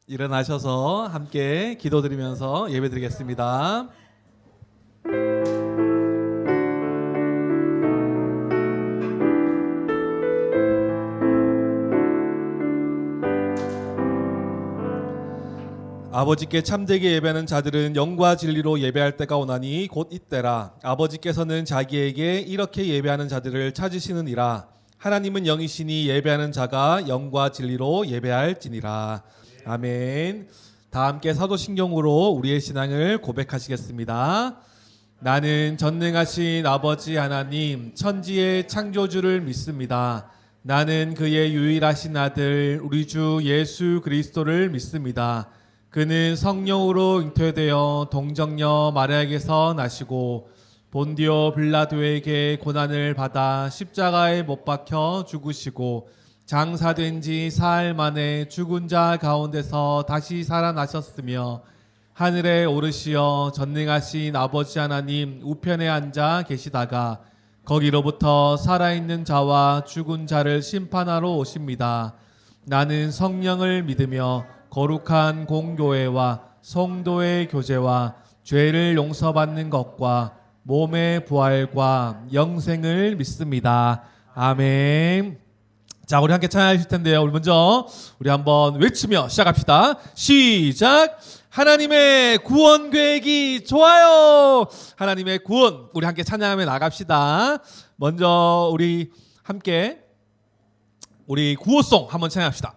일어나셔서 함께 기도드리면서 예배드리겠습니다. 아버지께 참되게 예배하는 자들은 영과 진리로 예배할 때가 오나니 곧 이때라. 아버지께서는 자기에게 이렇게 예배하는 자들을 찾으시느니라. 하나님은 영이시니 예배하는 자가 영과 진리로 예배할지니라. 아멘. 다 함께 사도신경으로 우리의 신앙을 고백하시겠습니다. 나는 전능하신 아버지 하나님 천지의 창조주를 믿습니다. 나는 그의 유일하신 아들 우리 주 예수 그리스도를 믿습니다. 그는 성령으로 잉태되어 동정녀 마리아에게서 나시고 본디오 빌라도에게 고난을 받아 십자가에 못 박혀 죽으시고 장사된 지 사흘 만에 죽은 자 가운데서 다시 살아나셨으며 하늘에 오르시어 전능하신 아버지 하나님 우편에 앉아 계시다가 거기로부터 살아있는 자와 죽은 자를 심판하러 오십니다. 나는 성령을 믿으며 거룩한 공교회와 성도의 교제와 죄를 용서받는 것과 몸의 부활과 영생을 믿습니다. 아멘. 자, 우리 함께 찬양하실 텐데요. 우리 먼저 우리 한번 외치며 시작합시다. 시작. 하나님의 구원 계획이 좋아요. 하나님의 구원, 우리 함께 찬양하며 나갑시다. 먼저 우리 함께 우리 구호송 한번 찬양합시다.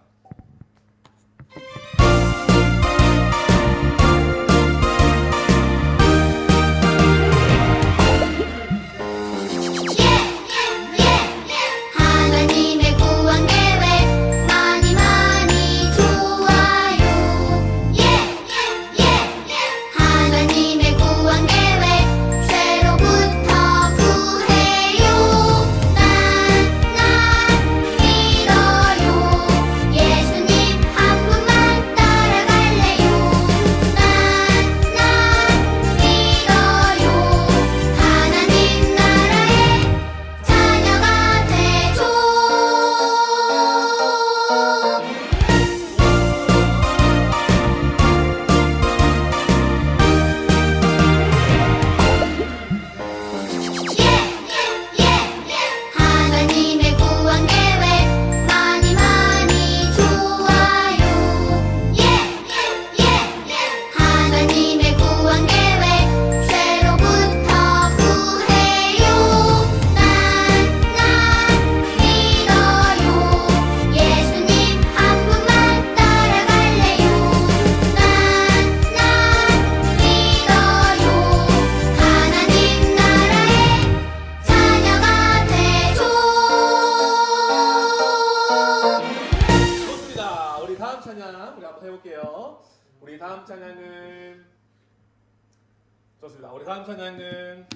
좋습니다. 우리 다음 찬양은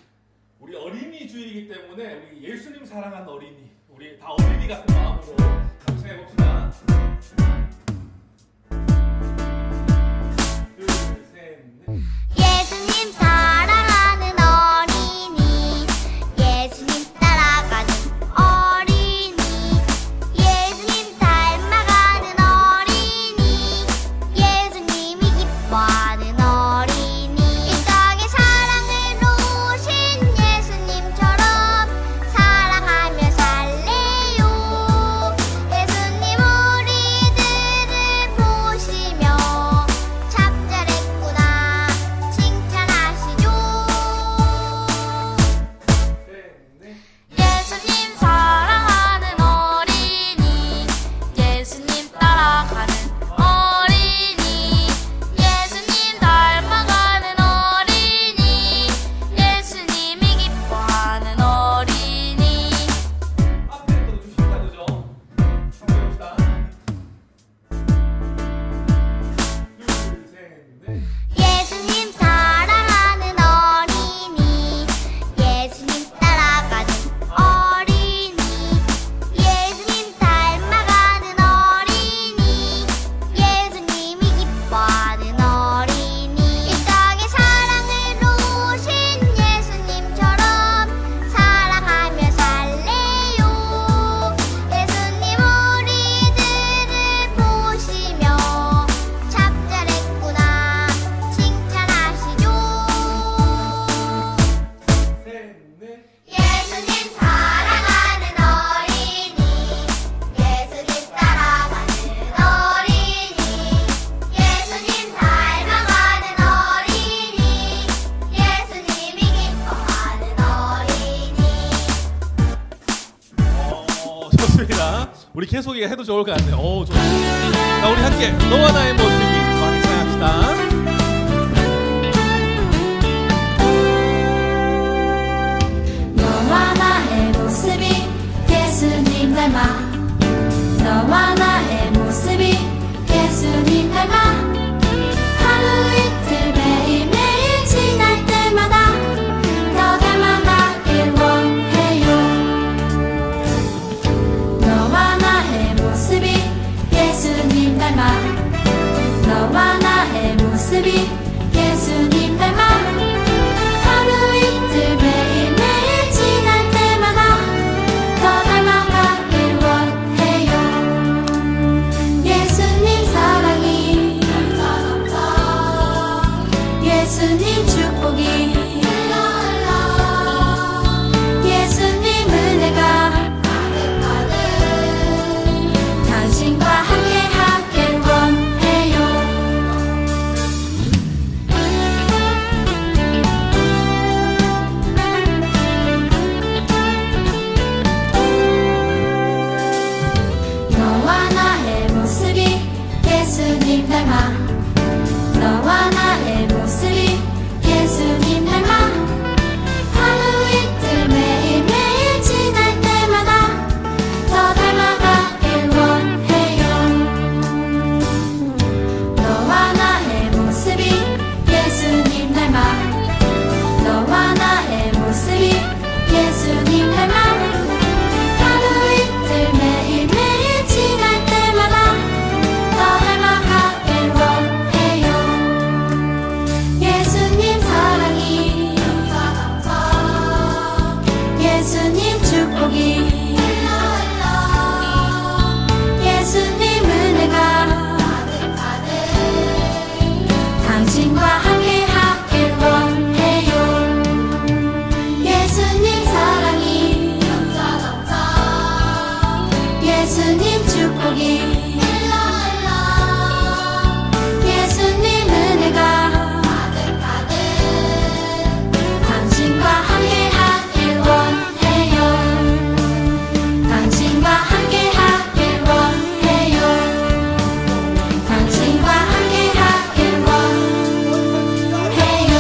우리 어린이 주일이기 때문에 우리 예수님 사랑하는 어린이, 우리 다 어린이 같은 마음으로 같이 해봅시다. 둘, 셋, 넷. 예수님 사랑하는 어린이, 예수님 따라가는 어린이, 예수님 닮아가는 어린이, 예수님이 기뻐하는 어린이, 이 땅에 사랑으로 오신 예수님처럼 사랑하며 살래요. 예수님 우리들 계속 해도 좋을 것 같네요. 오, 좋습니다. 자, 우리 함께 너와 나의 모습이 많이 찬양합시다. 너와 나의 모습이 예수님 닮아 너와 나의 모습이 예수님 닮아 하루 이틀 매일매일 지날 때마다 더 닮아가길 원해요 너와 나의 모습이 예수님 닮아 너와 나의 모습이 예수님 닮아 하루 이틀 매일매일 지날 때마다 더 닮아가길 원해요 예수님 사랑이 예수님 축복이 예수님 은혜가 당신과 함께 하길 원해요 너와 나의 모습이 예수님 닮아 너와 나의 모습이 예수님 닮아 하루 이틀 매일매일 지날 때마다 더 닮아가길 원해요 너와 나의 모습이 예수님 닮아 너와 나의 모습이 예수님 닮아 하루 이틀 매일매일 지날 때마다 더 닮아가길 원해요 예수님 사랑이 예수님 축복이 예수님 은혜가 당신과 함께 하길 원해요 예수님 사랑이 예수님 축복이 예수님 은혜가 당신과 함께 하길 원해요 당신과 함께 하길 원해요 당신과 함께 하길 원해요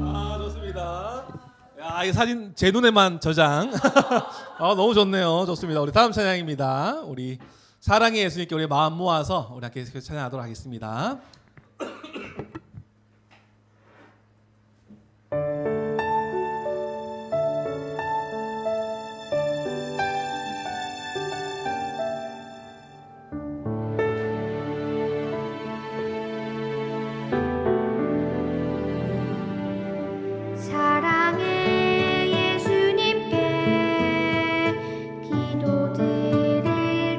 아, 좋습니다. 야, 이 사진 제 눈에만 저장. 아, 너무 좋네요. 좋습니다. 우리 다음 찬양입니다. 우리 사랑의 예수님께 우리 마음 모아서 우리 함께 찬양하도록 하겠습니다. 사랑의 예수님께 기도드릴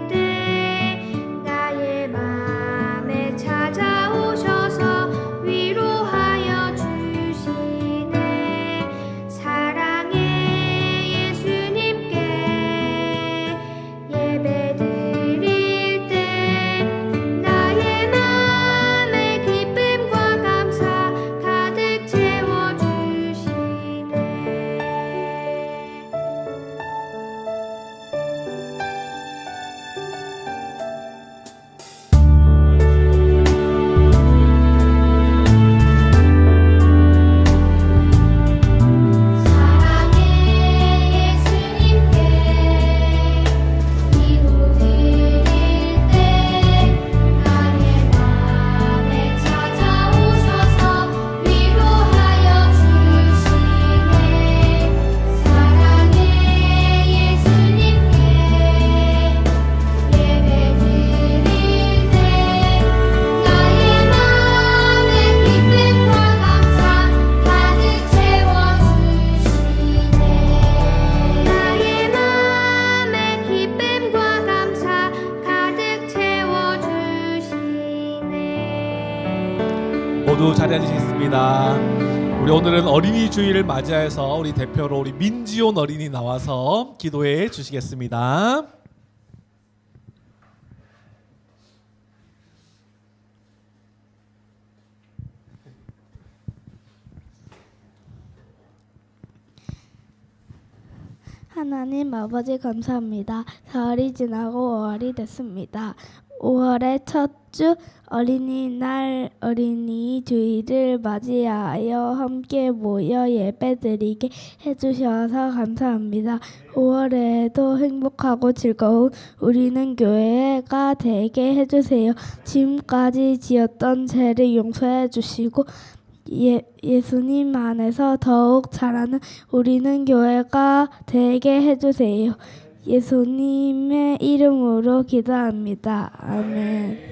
때 나의 맘에 찾아오셔서 위로하여 주시네 사랑의 예수님께 예배드릴 때 나의 맘에 기쁨과 감사 가득 채워주시네 사랑의 예수님께 기도드릴 때 나의 맘에 찾아오셔서 위로하여 주시네 사랑의 예수님께 예배드릴 때 나의 맘에 기쁨과 감사 가득 채워주시네 나의 맘에 기쁨과 감사 가득 채워주시네 모두 자리해 주시겠습니다. 우리 오늘은 어린이 주일을 맞이해서 우리 대표로 우리 민지온 어린이 나와서 기도해 주시겠습니다. 하나님 아버지 감사합니다. 4월이 지나고 5월이 됐습니다. 5월의 첫 주 어린이날 어린이 주일을 맞이하여 함께 모여 예배드리게 해주셔서 감사합니다. 5월에도 행복하고 즐거운 우리는 교회가 되게 해주세요. 지금까지 지었던 죄를 용서해 주시고 예수님 안에서 더욱 자라는 우리는 교회가 되게 해주세요. 예수님의 이름으로 기도합니다. 아멘.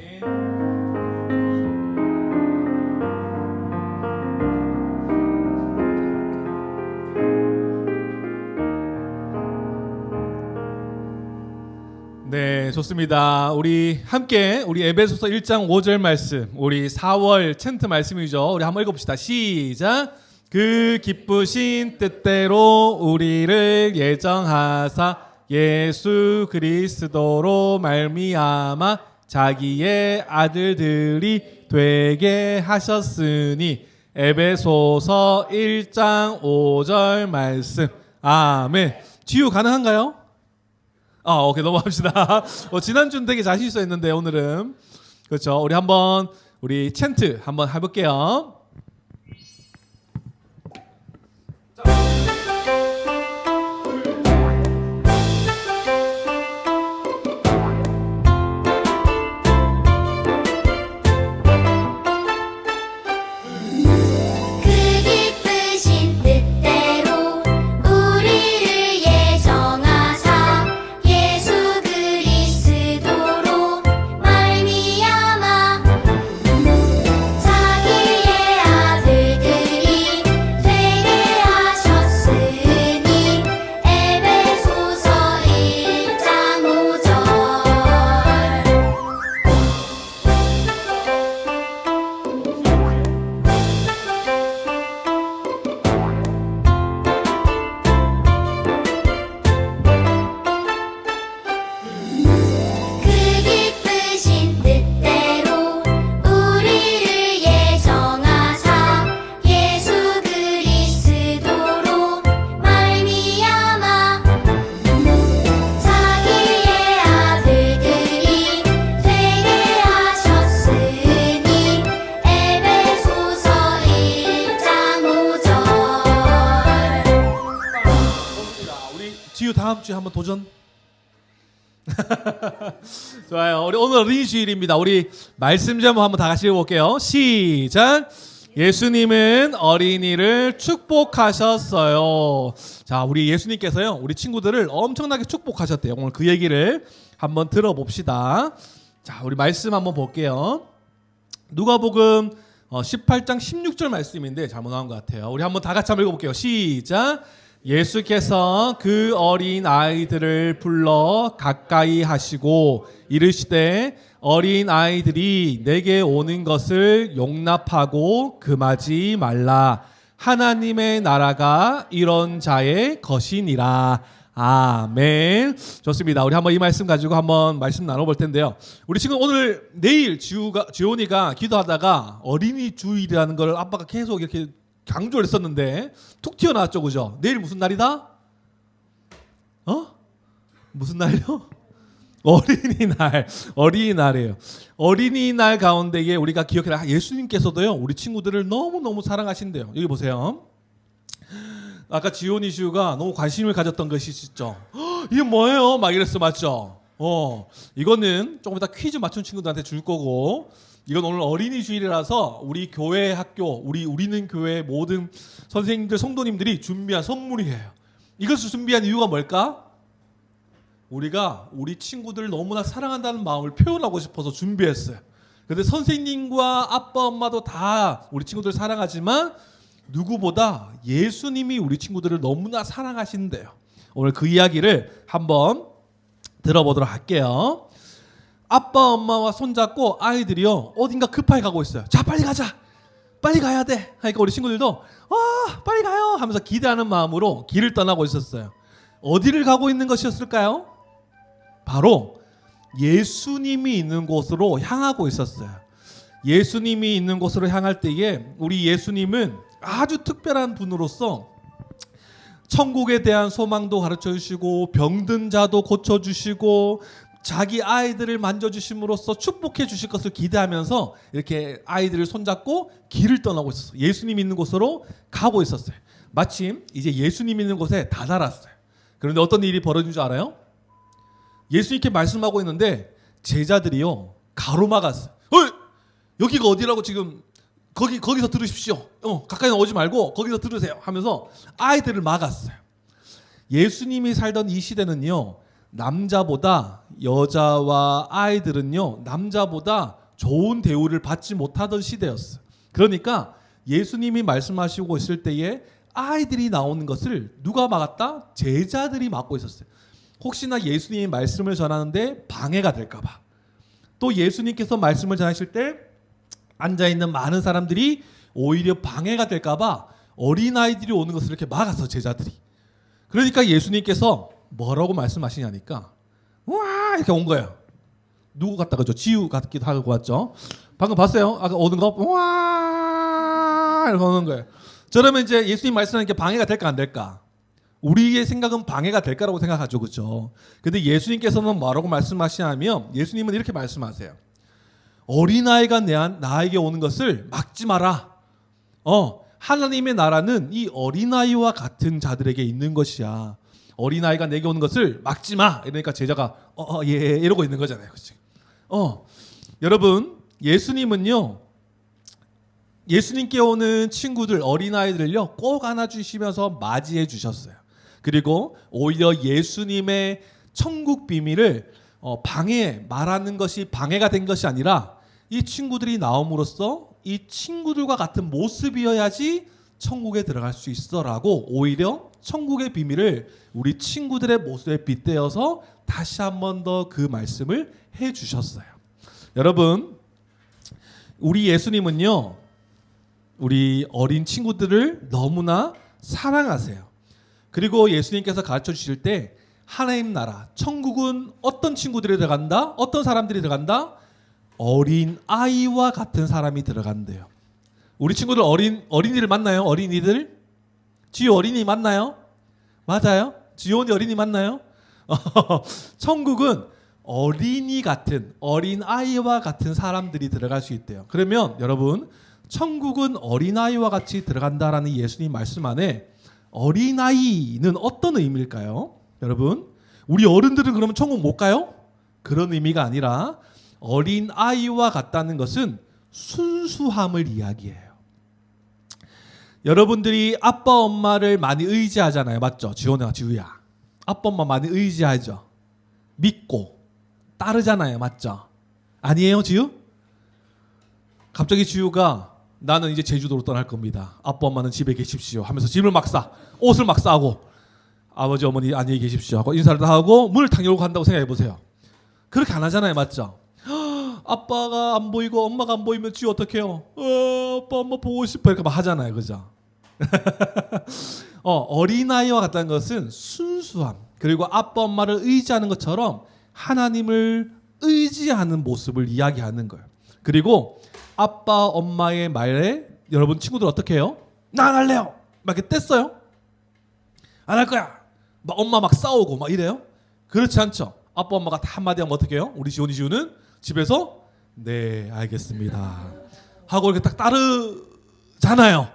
네, 좋습니다. 우리 함께 우리 에베소서 1장 5절 말씀, 우리 4월 챈트 말씀이죠. 우리 한번 읽어봅시다. 시작. 그 기쁘신 뜻대로 우리를 예정하사 예수 그리스도로 말미암아 자기의 아들들이 되게 하셨으니. 에베소서 1장 5절 말씀. 아멘. 지우 가능한가요? 오케이, 넘어갑시다. 지난주는 되게 자신 있어 했는데 오늘은 그렇죠. 우리 한번 우리 챈트 한번 해볼게요. 그 기쁘신 뜻대로 우리를 예정하사 예수 그리스도로 말미암아 자기의 아들들이 되게 하셨으니. 에베소서 1장 5절. 그 기쁘신 뜻대로 우리를 예정하사 예수 그리스도로 말미암아 자기의 아들들이 되게 하셨으니. 에베소서 1장 5절. 우리 지우 다음 주에 한번 도전. 좋아요. 우리 오늘 어린이 주일입니다. 우리 말씀 좀 한번 다 같이 읽어볼게요. 시작. 예수님은 어린이를 축복하셨어요. 자, 우리 예수님께서요, 우리 친구들을 엄청나게 축복하셨대요. 오늘 그 얘기를 한번 들어봅시다. 자, 우리 말씀 한번 볼게요. 누가복음 18장 16절 말씀인데 잘못 나온 것 같아요. 우리 한번 다 같이 한번 읽어볼게요. 시작. 예수께서 그 어린 아이들을 불러 가까이 하시고 이르시되 어린 아이들이 내게 오는 것을 용납하고 금하지 말라. 하나님의 나라가 이런 자의 것이니라. 아멘. 좋습니다. 우리 한번 이 말씀 가지고 한번 말씀 나눠볼 텐데요. 우리 지금 오늘 내일 지온이가 기도하다가 어린이 주일이라는 걸 아빠가 계속 이렇게 강조를 했었는데 툭 튀어나왔죠, 그죠? 내일 무슨 날이다? 무슨 날요? 어린이날이에요. 어린이날 가운데에 우리가 기억해라. 예수님께서도요, 우리 친구들을 너무너무 사랑하신대요. 여기 보세요. 아까 지온이 슈가 너무 관심을 가졌던 것이 있죠. 이게 뭐예요? 막 이랬어, 맞죠? 이거는 조금 이따 퀴즈 맞춘 친구들한테 줄 거고, 이건 오늘 어린이 주일이라서 우리 교회 학교, 우리는 교회 모든 선생님들, 성도님들이 준비한 선물이에요. 이것을 준비한 이유가 뭘까? 우리가 우리 친구들을 너무나 사랑한다는 마음을 표현하고 싶어서 준비했어요. 그런데 선생님과 아빠, 엄마도 다 우리 친구들 사랑하지만 누구보다 예수님이 우리 친구들을 너무나 사랑하신대요. 오늘 그 이야기를 한번 들어보도록 할게요. 아빠 엄마와 손잡고 아이들이요 어딘가 급하게 가고 있어요. 자, 빨리 가자, 빨리 가야 돼. 그러니까 우리 친구들도 빨리 가요 하면서 기대하는 마음으로 길을 떠나고 있었어요. 어디를 가고 있는 것이었을까요? 바로 예수님이 있는 곳으로 향하고 있었어요. 예수님이 있는 곳으로 향할 때에 우리 예수님은 아주 특별한 분으로서 천국에 대한 소망도 가르쳐 주시고 병든 자도 고쳐 주시고 자기 아이들을 만져주심으로써 축복해 주실 것을 기대하면서 이렇게 아이들을 손잡고 길을 떠나고 있었어요. 예수님 있는 곳으로 가고 있었어요. 마침 이제 예수님 있는 곳에 다다랐어요. 그런데 어떤 일이 벌어진 줄 알아요? 예수님께 말씀하고 있는데 제자들이요 가로막았어요. 여기가 어디라고 지금 거기서 들으십시오. 가까이 오지 말고 거기서 들으세요 하면서 아이들을 막았어요. 예수님이 살던 이 시대는요 남자보다 여자와 아이들은요 남자보다 좋은 대우를 받지 못하던 시대였어요. 그러니까 예수님이 말씀하시고 있을 때에 아이들이 나오는 것을 누가 막았다? 제자들이 막고 있었어요. 혹시나 예수님이 말씀을 전하는데 방해가 될까봐. 또 예수님께서 말씀을 전하실 때 앉아있는 많은 사람들이 오히려 방해가 될까봐 어린아이들이 오는 것을 이렇게 막았어 제자들이. 그러니까 예수님께서 뭐라고 말씀하시냐니까 와 이렇게 온 거예요. 누구 같다 그죠? 지우 같기도 하고 왔죠. 방금 봤어요? 아까 오는 거 와 이렇게 오는 거예요. 저러면 이제 예수님 말씀하는 게 방해가 될까 안 될까? 우리의 생각은 방해가 될 거라고 생각하죠. 그렇죠? 근데 예수님께서는 뭐라고 말씀하시냐면 예수님은 이렇게 말씀하세요. 어린아이가 나에게 오는 것을 막지 마라. 하나님의 나라는 이 어린아이와 같은 자들에게 있는 것이야. 어린아이가 내게 오는 것을 막지 마. 이러니까 제자가 예 이러고 있는 거잖아요. 그렇지? 여러분 예수님은요. 예수님께 오는 친구들 어린아이들을요 꼭 안아주시면서 맞이해 주셨어요. 그리고 오히려 예수님의 천국 비밀을 말하는 것이 방해가 된 것이 아니라 이 친구들이 나옴으로써 이 친구들과 같은 모습이어야지 천국에 들어갈 수 있어라고 오히려 천국의 비밀을 우리 친구들의 모습에 빗대어서 다시 한 번 더 그 말씀을 해 주셨어요. 여러분 우리 예수님은요 우리 어린 친구들을 너무나 사랑하세요. 그리고 예수님께서 가르쳐 주실 때 하나님 나라, 천국은 어떤 친구들이 들어간다? 어떤 사람들이 들어간다? 어린 아이와 같은 사람이 들어간대요. 우리 친구들 어린이를 만나요? 어린이들? 지효 어린이 만나요? 맞아요? 지효이 어린이 만나요? 천국은 어린이 같은 어린 아이와 같은 사람들이 들어갈 수 있대요. 그러면 여러분 천국은 어린아이와 같이 들어간다라는 예수님 말씀 안에 어린아이는 어떤 의미일까요? 여러분 우리 어른들은 그러면 천국 못 가요? 그런 의미가 아니라 어린아이와 같다는 것은 순수함을 이야기해요. 여러분들이 아빠 엄마를 많이 의지하잖아요. 맞죠? 지원아 지우야 아빠 엄마 많이 의지하죠. 믿고 따르잖아요. 맞죠? 아니에요 지우? 갑자기 지우가 나는 이제 제주도로 떠날 겁니다. 아빠 엄마는 집에 계십시오 하면서 짐을 막 싸. 옷을 막 싸고 아버지 어머니 안녕히 계십시오 하고 인사를 다 하고 문을 탁 열고 간다고 생각해 보세요. 그렇게 안 하잖아요. 맞죠? 아빠가 안 보이고 엄마가 안 보이면 지우 어떡해요? 아빠 엄마 보고 싶어 이렇게 막 하잖아요. 그죠? 어린아이와 같다는 것은 순수함 그리고 아빠 엄마를 의지하는 것처럼 하나님을 의지하는 모습을 이야기하는 거예요. 그리고 아빠 엄마의 말에 여러분 친구들 어떻게 해요? 나 안 할래요. 막 이렇게 뗐어요. 안 할 거야. 막 엄마 막 싸우고 막 이래요. 그렇지 않죠. 아빠 엄마가 다 한마디 하면 어떻게 해요? 우리 지훈은 집에서 네 알겠습니다 하고 이렇게 딱 따르잖아요.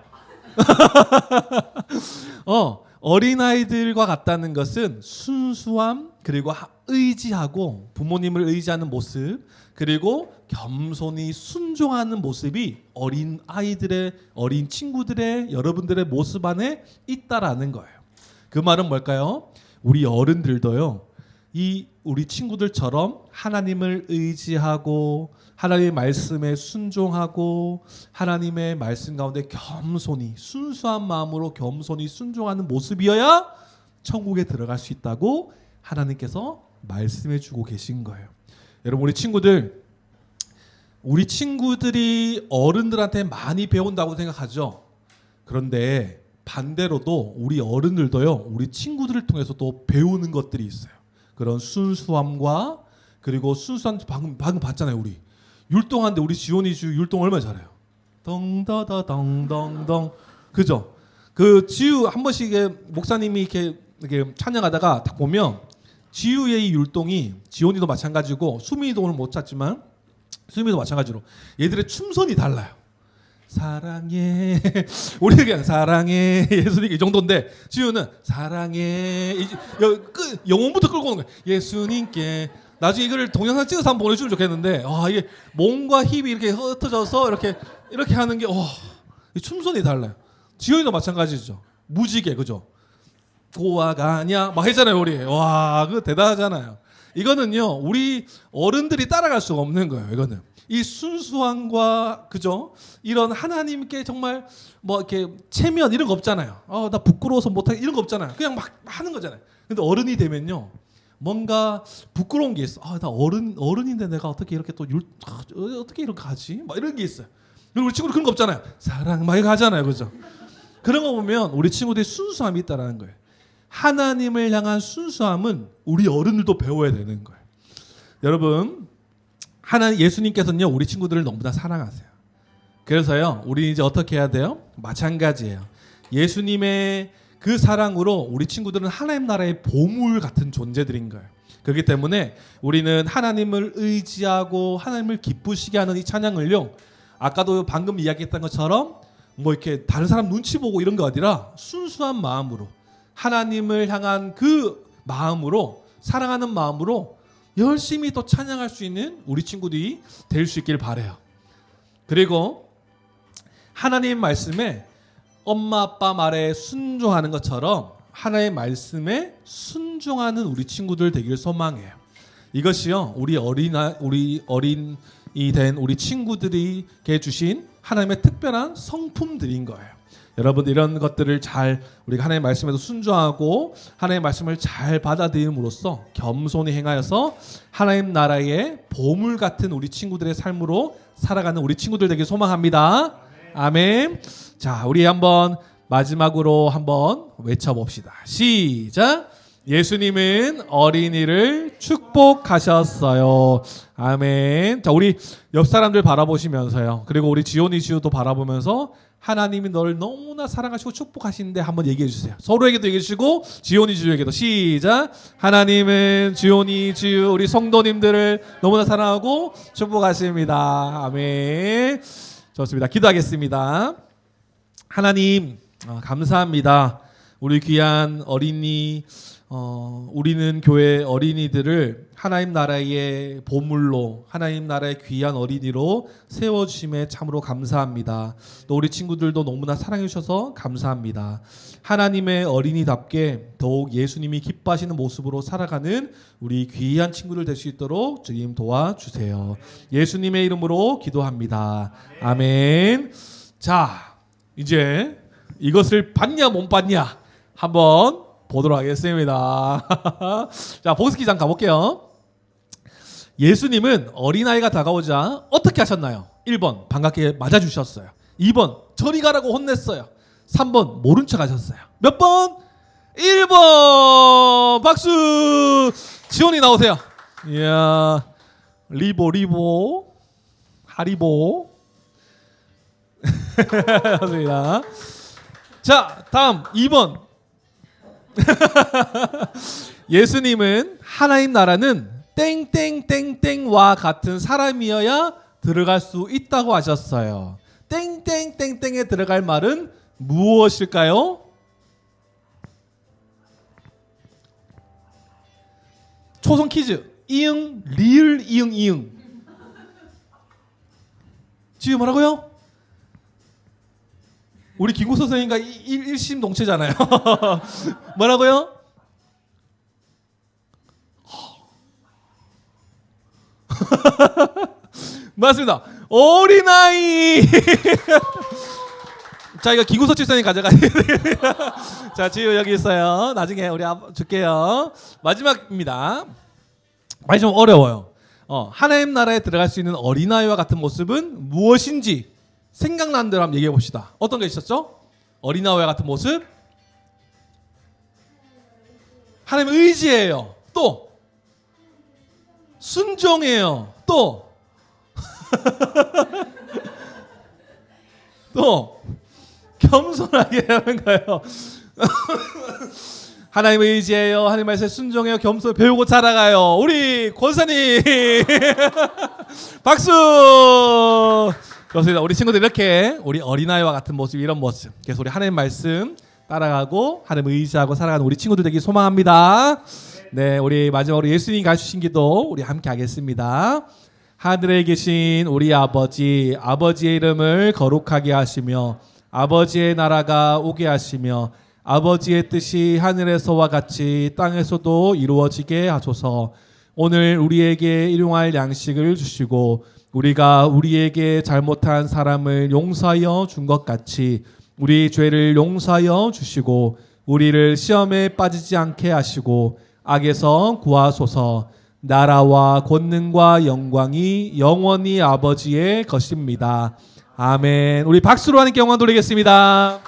어린아이들과 같다는 것은 순수함 그리고 의지하고 부모님을 의지하는 모습 그리고 겸손히 순종하는 모습이 어린 아이들의 어린 친구들의 여러분들의 모습 안에 있다라는 거예요. 그 말은 뭘까요? 우리 어른들도요. 이 우리 친구들처럼 하나님을 의지하고 하나님의 말씀에 순종하고 하나님의 말씀 가운데 겸손히 순수한 마음으로 겸손히 순종하는 모습이어야 천국에 들어갈 수 있다고 하나님께서 말씀해 주고 계신 거예요. 여러분 우리 친구들이 어른들한테 많이 배운다고 생각하죠. 그런데 반대로도 우리 어른들도요. 우리 친구들을 통해서 또 배우는 것들이 있어요. 그런 순수함과 그리고 순수한 방금 봤잖아요. 우리 율동하는데 우리 지원이 율동 얼마나 잘해요. 덩다다덩덩덩 그죠? 그 지유 한 번씩 목사님이 이렇게 찬양하다가 딱 보면 지유의 이 율동이 지온이도 마찬가지고 수민이도 오늘 못 찾지만 수민이도 마찬가지로 얘들의 춤선이 달라요. 사랑해 우리는 그냥 사랑해 예수님 이 정도인데 지유는 사랑해 영혼부터 끌고 오는 거예요. 예수님께 나중에 이거를 동영상 찍어서 한번 보내주면 좋겠는데 이게 몸과 힘이 이렇게 흩어져서 이렇게 하는 게 이 춤선이 달라요. 지효이도 마찬가지죠. 무지개 그죠? 고아가냐 막 했잖아요 우리. 와 그거 대단하잖아요. 이거는요 우리 어른들이 따라갈 수가 없는 거예요. 이거는 이 순수함과 그죠? 이런 하나님께 정말 뭐 이렇게 체면 이런 거 없잖아요. 나 부끄러워서 못하게 이런 거 없잖아요. 그냥 막 하는 거잖아요. 근데 어른이 되면요 뭔가 부끄러운 게 있어. 나 어른인데 내가 어떻게 이렇게 어떻게 이렇게 하지? 막 이런 게 있어요. 우리 친구들 그런 거 없잖아요. 사랑 막 이거 하잖아요, 그죠? 그런 거 보면 우리 친구들이 순수함이 있다라는 거예요. 하나님을 향한 순수함은 우리 어른들도 배워야 되는 거예요. 여러분, 예수님께서는요 우리 친구들을 너무나 사랑하세요. 그래서요 우리 이제 어떻게 해야 돼요? 마찬가지예요. 예수님의 그 사랑으로 우리 친구들은 하나님 나라의 보물 같은 존재들인 거예요. 그렇기 때문에 우리는 하나님을 의지하고 하나님을 기쁘시게 하는 이 찬양을요 아까도 방금 이야기했던 것처럼 뭐 이렇게 다른 사람 눈치 보고 이런 거 아니라 순수한 마음으로 하나님을 향한 그 마음으로 사랑하는 마음으로 열심히 또 찬양할 수 있는 우리 친구들이 될 수 있길 바라요. 그리고 하나님 말씀에 엄마 아빠 말에 순종하는 것처럼 하나님의 말씀에 순종하는 우리 친구들 되기를 소망해요. 이것이요 우리 어린이 된 우리 친구들에게 주신 하나님의 특별한 성품들인 거예요. 여러분 이런 것들을 잘 우리가 하나님의 말씀에도 순종하고 하나님의 말씀을 잘 받아들임으로써 겸손히 행하여서 하나님 나라의 보물 같은 우리 친구들의 삶으로 살아가는 우리 친구들 되길 소망합니다. 아멘. 자, 우리 한번 마지막으로 한번 외쳐봅시다. 시작. 예수님은 어린이를 축복하셨어요. 아멘. 자, 우리 옆 사람들 바라보시면서요. 그리고 우리 지온이도 바라보면서 하나님이 너를 너무나 사랑하시고 축복하시는데 한번 얘기해 주세요. 서로에게도 얘기해 주시고 지온이에게도 시작. 하나님은 지온이 우리 성도님들을 너무나 사랑하고 축복하십니다. 아멘. 좋습니다. 기도하겠습니다. 하나님 감사합니다. 우리 귀한 어린이 우리는 교회 어린이들을 하나님 나라의 보물로 하나님 나라의 귀한 어린이로 세워주심에 참으로 감사합니다. 또 우리 친구들도 너무나 사랑해 주셔서 감사합니다. 하나님의 어린이답게 더욱 예수님이 기뻐하시는 모습으로 살아가는 우리 귀한 친구들 될 수 있도록 주님 도와주세요. 예수님의 이름으로 기도합니다. 아멘. 자, 이제 이것을 봤냐 못 봤냐 한번 보도록 하겠습니다. 자, 복습기장 가볼게요. 예수님은 어린아이가 다가오자 어떻게 하셨나요? 1번 반갑게 맞아주셨어요. 2번 저리 가라고 혼냈어요. 3번 모른 척 하셨어요. 몇 번? 1번. 박수. 지원이 나오세요. 이야, 리보 하리보. 좋습니다. 자, 다음 2번. 예수님은 하나님 나라는 땡땡땡땡과 같은 사람이어야 들어갈 수 있다고 하셨어요. 땡땡땡땡에 들어갈 말은 무엇일까요? 초성 퀴즈. 이응, 리을, 이응. 지금 뭐라고요? 우리 김구 선생님과 일심 동체잖아요. 뭐라고요? 맞습니다. 어린아이. 자, 이거 김구서 칠선생님 가져가야 됩니다. 자, 지우 여기 있어요. 나중에 우리 줄게요. 마지막입니다. 많이 좀 어려워요. 하나님 나라에 들어갈 수 있는 어린아이와 같은 모습은 무엇인지 생각나는 대로 한번 얘기해 봅시다. 어떤 게 있었죠? 어린아이와 같은 모습. 하나님 의지해요. 또 순종해요. 또 겸손하게 하는 거예요. 하나님을 의지해요. 하나님 말씀에 순종해요. 겸손 배우고 자라가요. 우리 권사님 박수. 좋습니다. 우리 친구들 이렇게 우리 어린아이와 같은 모습, 이런 모습, 그래서 우리 하나님 말씀 따라가고 하나님 의지하고 살아가는 우리 친구들 되기 소망합니다. 네, 우리 마지막으로 예수님이 가르치신 기도 우리 함께 하겠습니다. 하늘에 계신 우리 아버지, 아버지의 이름을 거룩하게 하시며 아버지의 나라가 오게 하시며 아버지의 뜻이 하늘에서와 같이 땅에서도 이루어지게 하소서. 오늘 우리에게 일용할 양식을 주시고 우리가 우리에게 잘못한 사람을 용서하여 준 것 같이 우리 죄를 용서하여 주시고 우리를 시험에 빠지지 않게 하시고 악에서 구하소서. 나라와 권능과 영광이 영원히 아버지의 것입니다. 아멘. 우리 박수로 하나님께 영광 돌리겠습니다.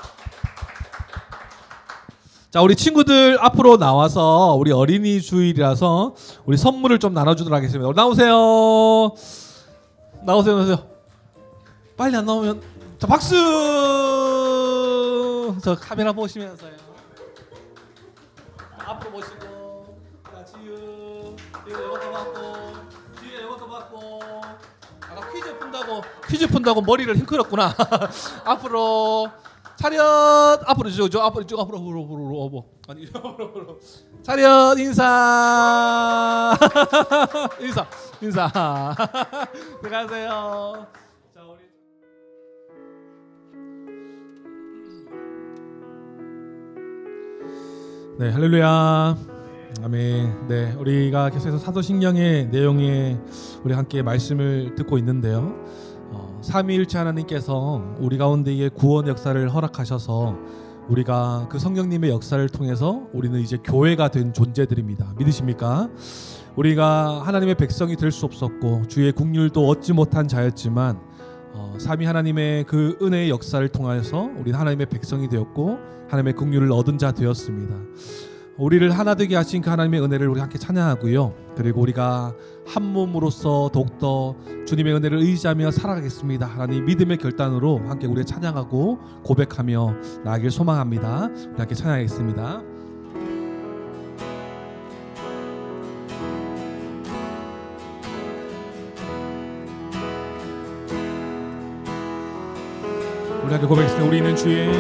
자, 우리 친구들 앞으로 나와서 우리 어린이 주일이라서 우리 선물을 좀 나눠주도록 하겠습니다. 나오세요. 나오세요. 빨리 안 나오면 자, 박수. 저 카메라 보시면서요. 앞으로 보시고, 자, 지유 이것도 받고, 지유 이것도 받고. 아까 퀴즈 푼다고 머리를 힘끌었구나. 앞으로. 차렷. 앞으로 저 앞으로 아니 앞으로 차렷. 인사. 인사. 들어가세요. 자, 우리 네, 할렐루야. 아멘. 네, 우리가 계속해서 사도신경의 내용에 우리 함께 말씀을 듣고 있는데요. 삼위일체 하나님께서 우리 가운데에 구원 역사를 허락하셔서 우리가 그 성령님의 역사를 통해서 우리는 이제 교회가 된 존재들입니다. 믿으십니까? 우리가 하나님의 백성이 될 수 없었고 주의 국률도 얻지 못한 자였지만 삼위 하나님의 그 은혜의 역사를 통해서 우리는 하나님의 백성이 되었고 하나님의 국률을 얻은 자 되었습니다. 우리를 하나 되게 하신 그 하나님의 은혜를 우리 함께 찬양하고요. 그리고 우리가 한 몸으로서 더욱더 주님의 은혜를 의지하며 살아가겠습니다. 하나님 믿음의 결단으로 함께 우리 찬양하고 고백하며 나아가길 소망합니다. 우리 함께 찬양하겠습니다. 우리 함께 고백했습니다. 우리는 주의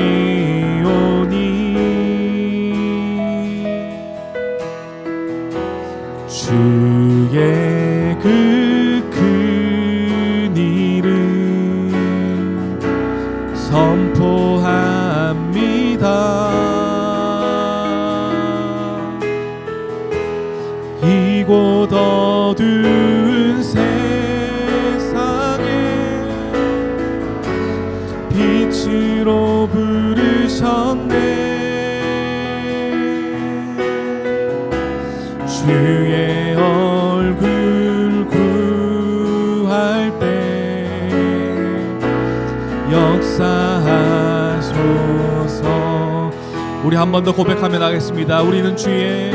백성이오니 주의 그 큰 이름 선포합니다. 이곳 어두운 빛으로 부르셨네. 주의 얼굴 구할 때 역사하소서. 우리 한 번 더 고백하며 나가겠습니다. 우리는 주의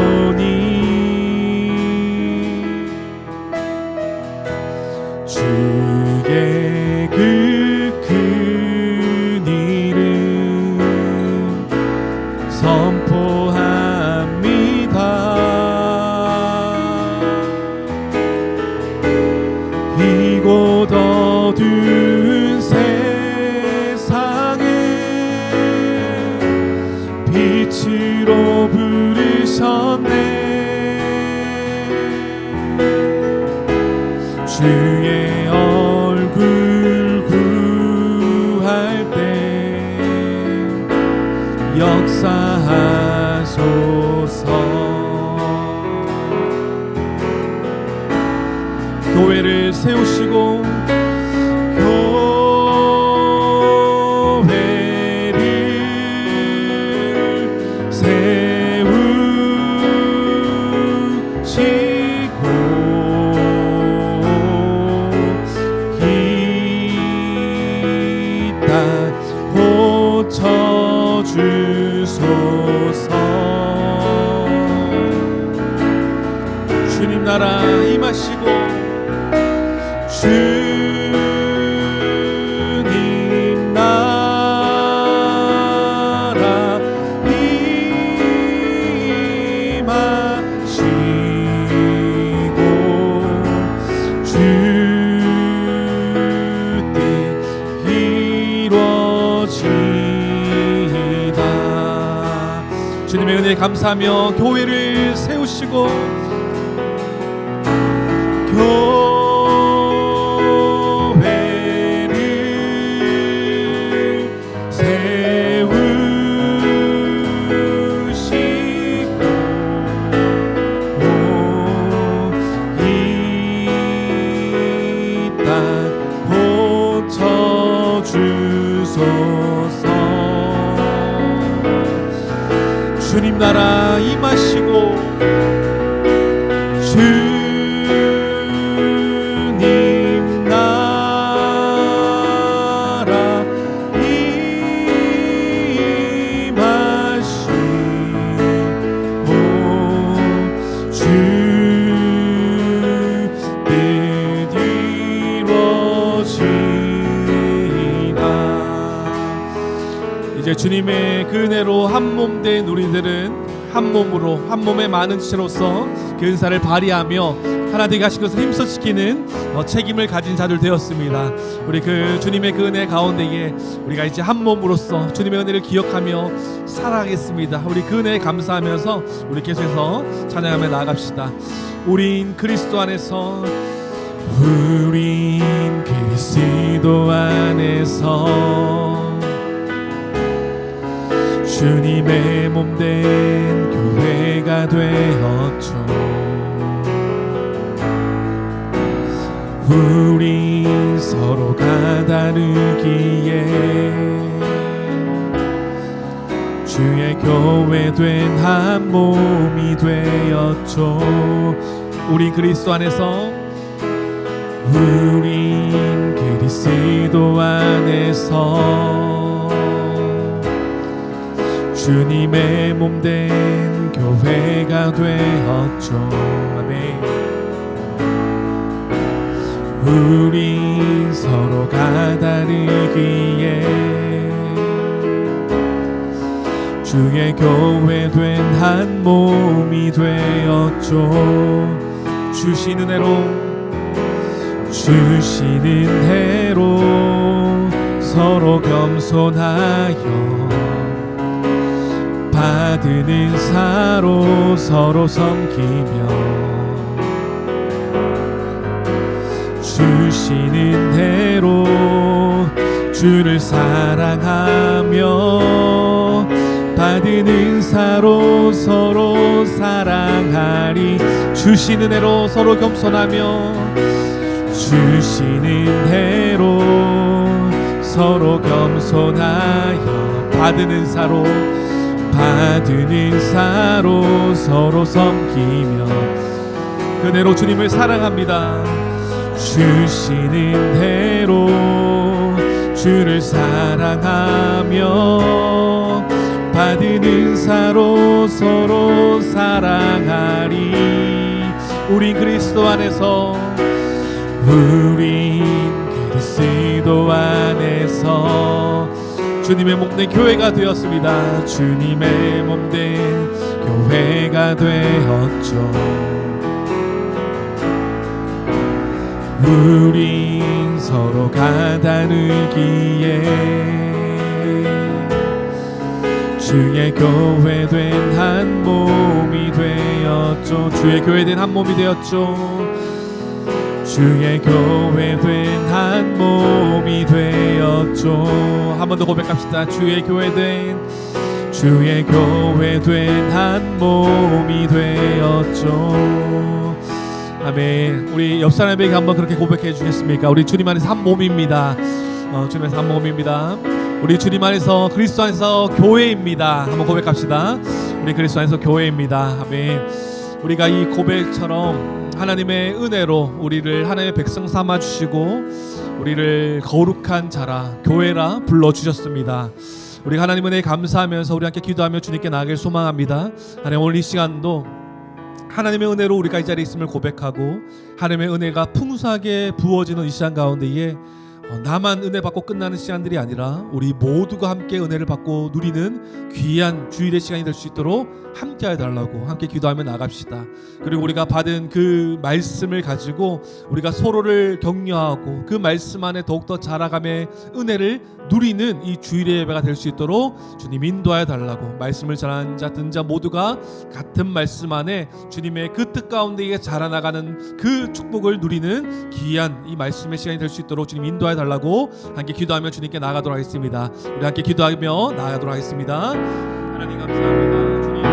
백성이오니 주의 그 큰 이름 선포합니다. 이곳 어두운 세상에 빛으로 부르셨네. 주의 얼굴 구할 때 역사하소서. 교회를 세우시고 세우시고 주님 나라 임하시고 주님 나라 임하시고 주 뜻 이루어지이다. 주님의 은혜에 감사하며 교회를 세우시고 교회를 세우시고 이 땅 고쳐주소서. 주님 나라 임하시고 주님 나라 임하시고 주 뜻 이루어지이다. 이제 주님의 그 은혜로 한 몸 된 우리들은 한 몸으로 한 몸의 많은 지체로서 그 은사를 발휘하며 하나 되게 하신 것을 힘써 지키는 책임을 가진 자들 되었습니다. 우리 그 주님의 그 은혜 가운데에 우리가 이제 한 몸으로서 주님의 은혜를 기억하며 살아가겠습니다. 우리 그 은혜에 감사하면서 우리 계속해서 찬양하며 나아갑시다. 우린 그리스도 안에서 우린 그리스도 안에서 주님의 몸된 교회가 되었죠. 우린 서로가 다르기에 주의 교회 된 한 몸이 되었죠. 우린 그리스도 안에서 우린 그리스도 안에서 주님의 몸된 교회가 되었죠. 아멘. 우린 서로가 다르기에 주의 교회 된 한 몸이 되었죠. 주신 은혜로 서로 겸손하여 받은 은사로 서로 섬기며 주신 은혜로 주를 사랑하며 받은 은사로 서로 사랑하리. 주신 은혜로 서로 겸손하며 주신 은혜로 서로 겸손하여 받은 은사로 서로 섬기며 그대로 주님을 사랑합니다. 주신 은혜로 주를 사랑하며 받은 은사로 서로 사랑하리. 우린 그리스도 안에서 주님의 몸된 교회가 되었습니다. 주님의 몸된 교회가 되었죠. 우린 서로가 다르기에 주의 교회 된 한 몸이 되었죠. 주의 교회 된 한 몸이 되었죠. 주의 교회 된 한 몸이 되었죠. 한 번 더 고백합시다. 주의 교회 된 한 몸이 되었죠. 아멘. 우리 옆 사람에게 한번 그렇게 고백해 주겠습니까? 우리 주님 안에서 한 몸입니다. 주님 안에서 한 몸입니다. 우리 주님 안에서 그리스도 안에서 교회입니다. 한번 고백합시다. 우리 그리스도 안에서 교회입니다. 아멘. 우리가 이 고백처럼 하나님의 은혜로 우리를 하나님의 백성 삼아 주시고 우리를 거룩한 자라 교회라 불러 주셨습니다. 우리 하나님 은혜에 감사하면서 우리 함께 기도하며 주님께 나아가길 소망합니다. 하나님 오늘 이 시간도 하나님의 은혜로 우리가 이 자리에 있음을 고백하고 하나님의 은혜가 풍성하게 부어지는 이 시간 가운데에 나만 은혜 받고 끝나는 시간들이 아니라 우리 모두가 함께 은혜를 받고 누리는 귀한 주일의 시간이 될 수 있도록 함께 해달라고 함께 기도하며 나갑시다. 그리고 우리가 받은 그 말씀을 가지고 우리가 서로를 격려하고 그 말씀 안에 더욱더 자라감의 은혜를 누리는 이 주일의 예배가 될 수 있도록 주님 인도하여 달라고, 말씀을 전하는 자 듣는 자 모두가 같은 말씀 안에 주님의 그 뜻 가운데에 자라나가는 그 축복을 누리는 귀한 이 말씀의 시간이 될 수 있도록 주님 인도하여 달라고 함께 기도하며 주님께 나아가도록 하겠습니다. 우리 함께 기도하며 나아가도록 하겠습니다. 하나님 감사합니다. 주님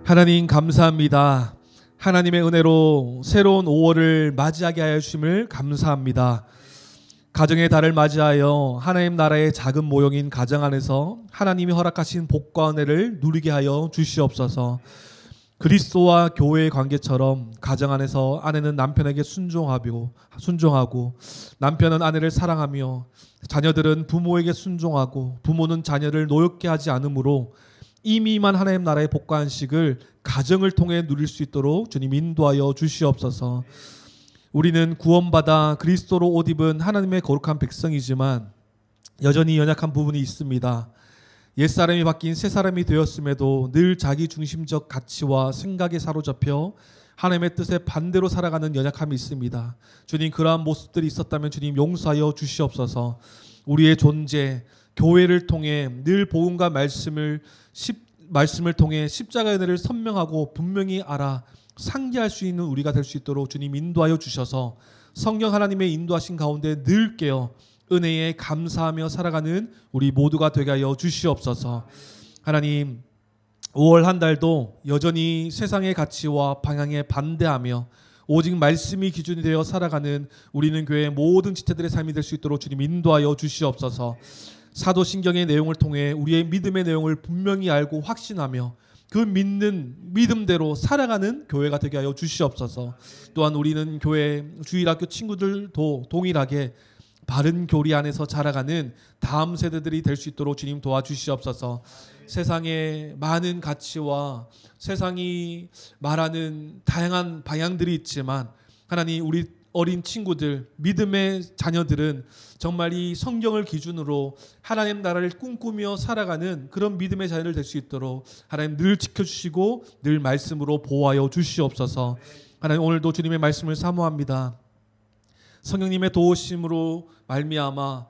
하나님 감사합니다. 하나님의 은혜로 새로운 5월을 맞이하게 하여 주심을 감사합니다. 가정의 달을 맞이하여 하나님 나라의 작은 모형인 가정 안에서 하나님이 허락하신 복과 은혜를 누리게 하여 주시옵소서. 그리스도와 교회의 관계처럼 가정 안에서 아내는 남편에게 순종하고 남편은 아내를 사랑하며 자녀들은 부모에게 순종하고 부모는 자녀를 노엽게 하지 않으므로 이미만 하나님 나라의 복과 안식을 가정을 통해 누릴 수 있도록 주님 인도하여 주시옵소서. 우리는 구원받아 그리스도로 옷 입은 하나님의 거룩한 백성이지만 여전히 연약한 부분이 있습니다. 옛사람이 바뀐 새사람이 되었음에도 늘 자기 중심적 가치와 생각에 사로잡혀 하나님의 뜻에 반대로 살아가는 연약함이 있습니다. 주님, 그러한 모습들이 있었다면 주님 용서하여 주시옵소서. 우리의 존재, 교회를 통해 늘 복음과 말씀을 통해 십자가의 은혜를 선명하고 분명히 알아 상기할 수 있는 우리가 될 수 있도록 주님 인도하여 주셔서 성령 하나님의 인도하신 가운데 늘 깨어 은혜에 감사하며 살아가는 우리 모두가 되게 하여 주시옵소서. 하나님, 5월 한 달도 여전히 세상의 가치와 방향에 반대하며 오직 말씀이 기준이 되어 살아가는 우리는 교회의 모든 지체들의 삶이 될 수 있도록 주님 인도하여 주시옵소서. 사도신경의 내용을 통해 우리의 믿음의 내용을 분명히 알고 확신하며 그 믿는 믿음대로 살아가는 교회가 되게 하여 주시옵소서. 또한 우리는 교회 주일학교 친구들도 동일하게 바른 교리 안에서 자라가는 다음 세대들이 될 수 있도록 주님 도와주시옵소서. 세상에 많은 가치와 세상이 말하는 다양한 방향들이 있지만 하나님, 우리 어린 친구들, 믿음의 자녀들은 정말 이 성경을 기준으로 하나님 나라를 꿈꾸며 살아가는 그런 믿음의 자녀들 될 수 있도록 하나님 늘 지켜주시고 늘 말씀으로 보호하여 주시옵소서. 하나님, 오늘도 주님의 말씀을 사모합니다. 성령님의 도우심으로 말미암아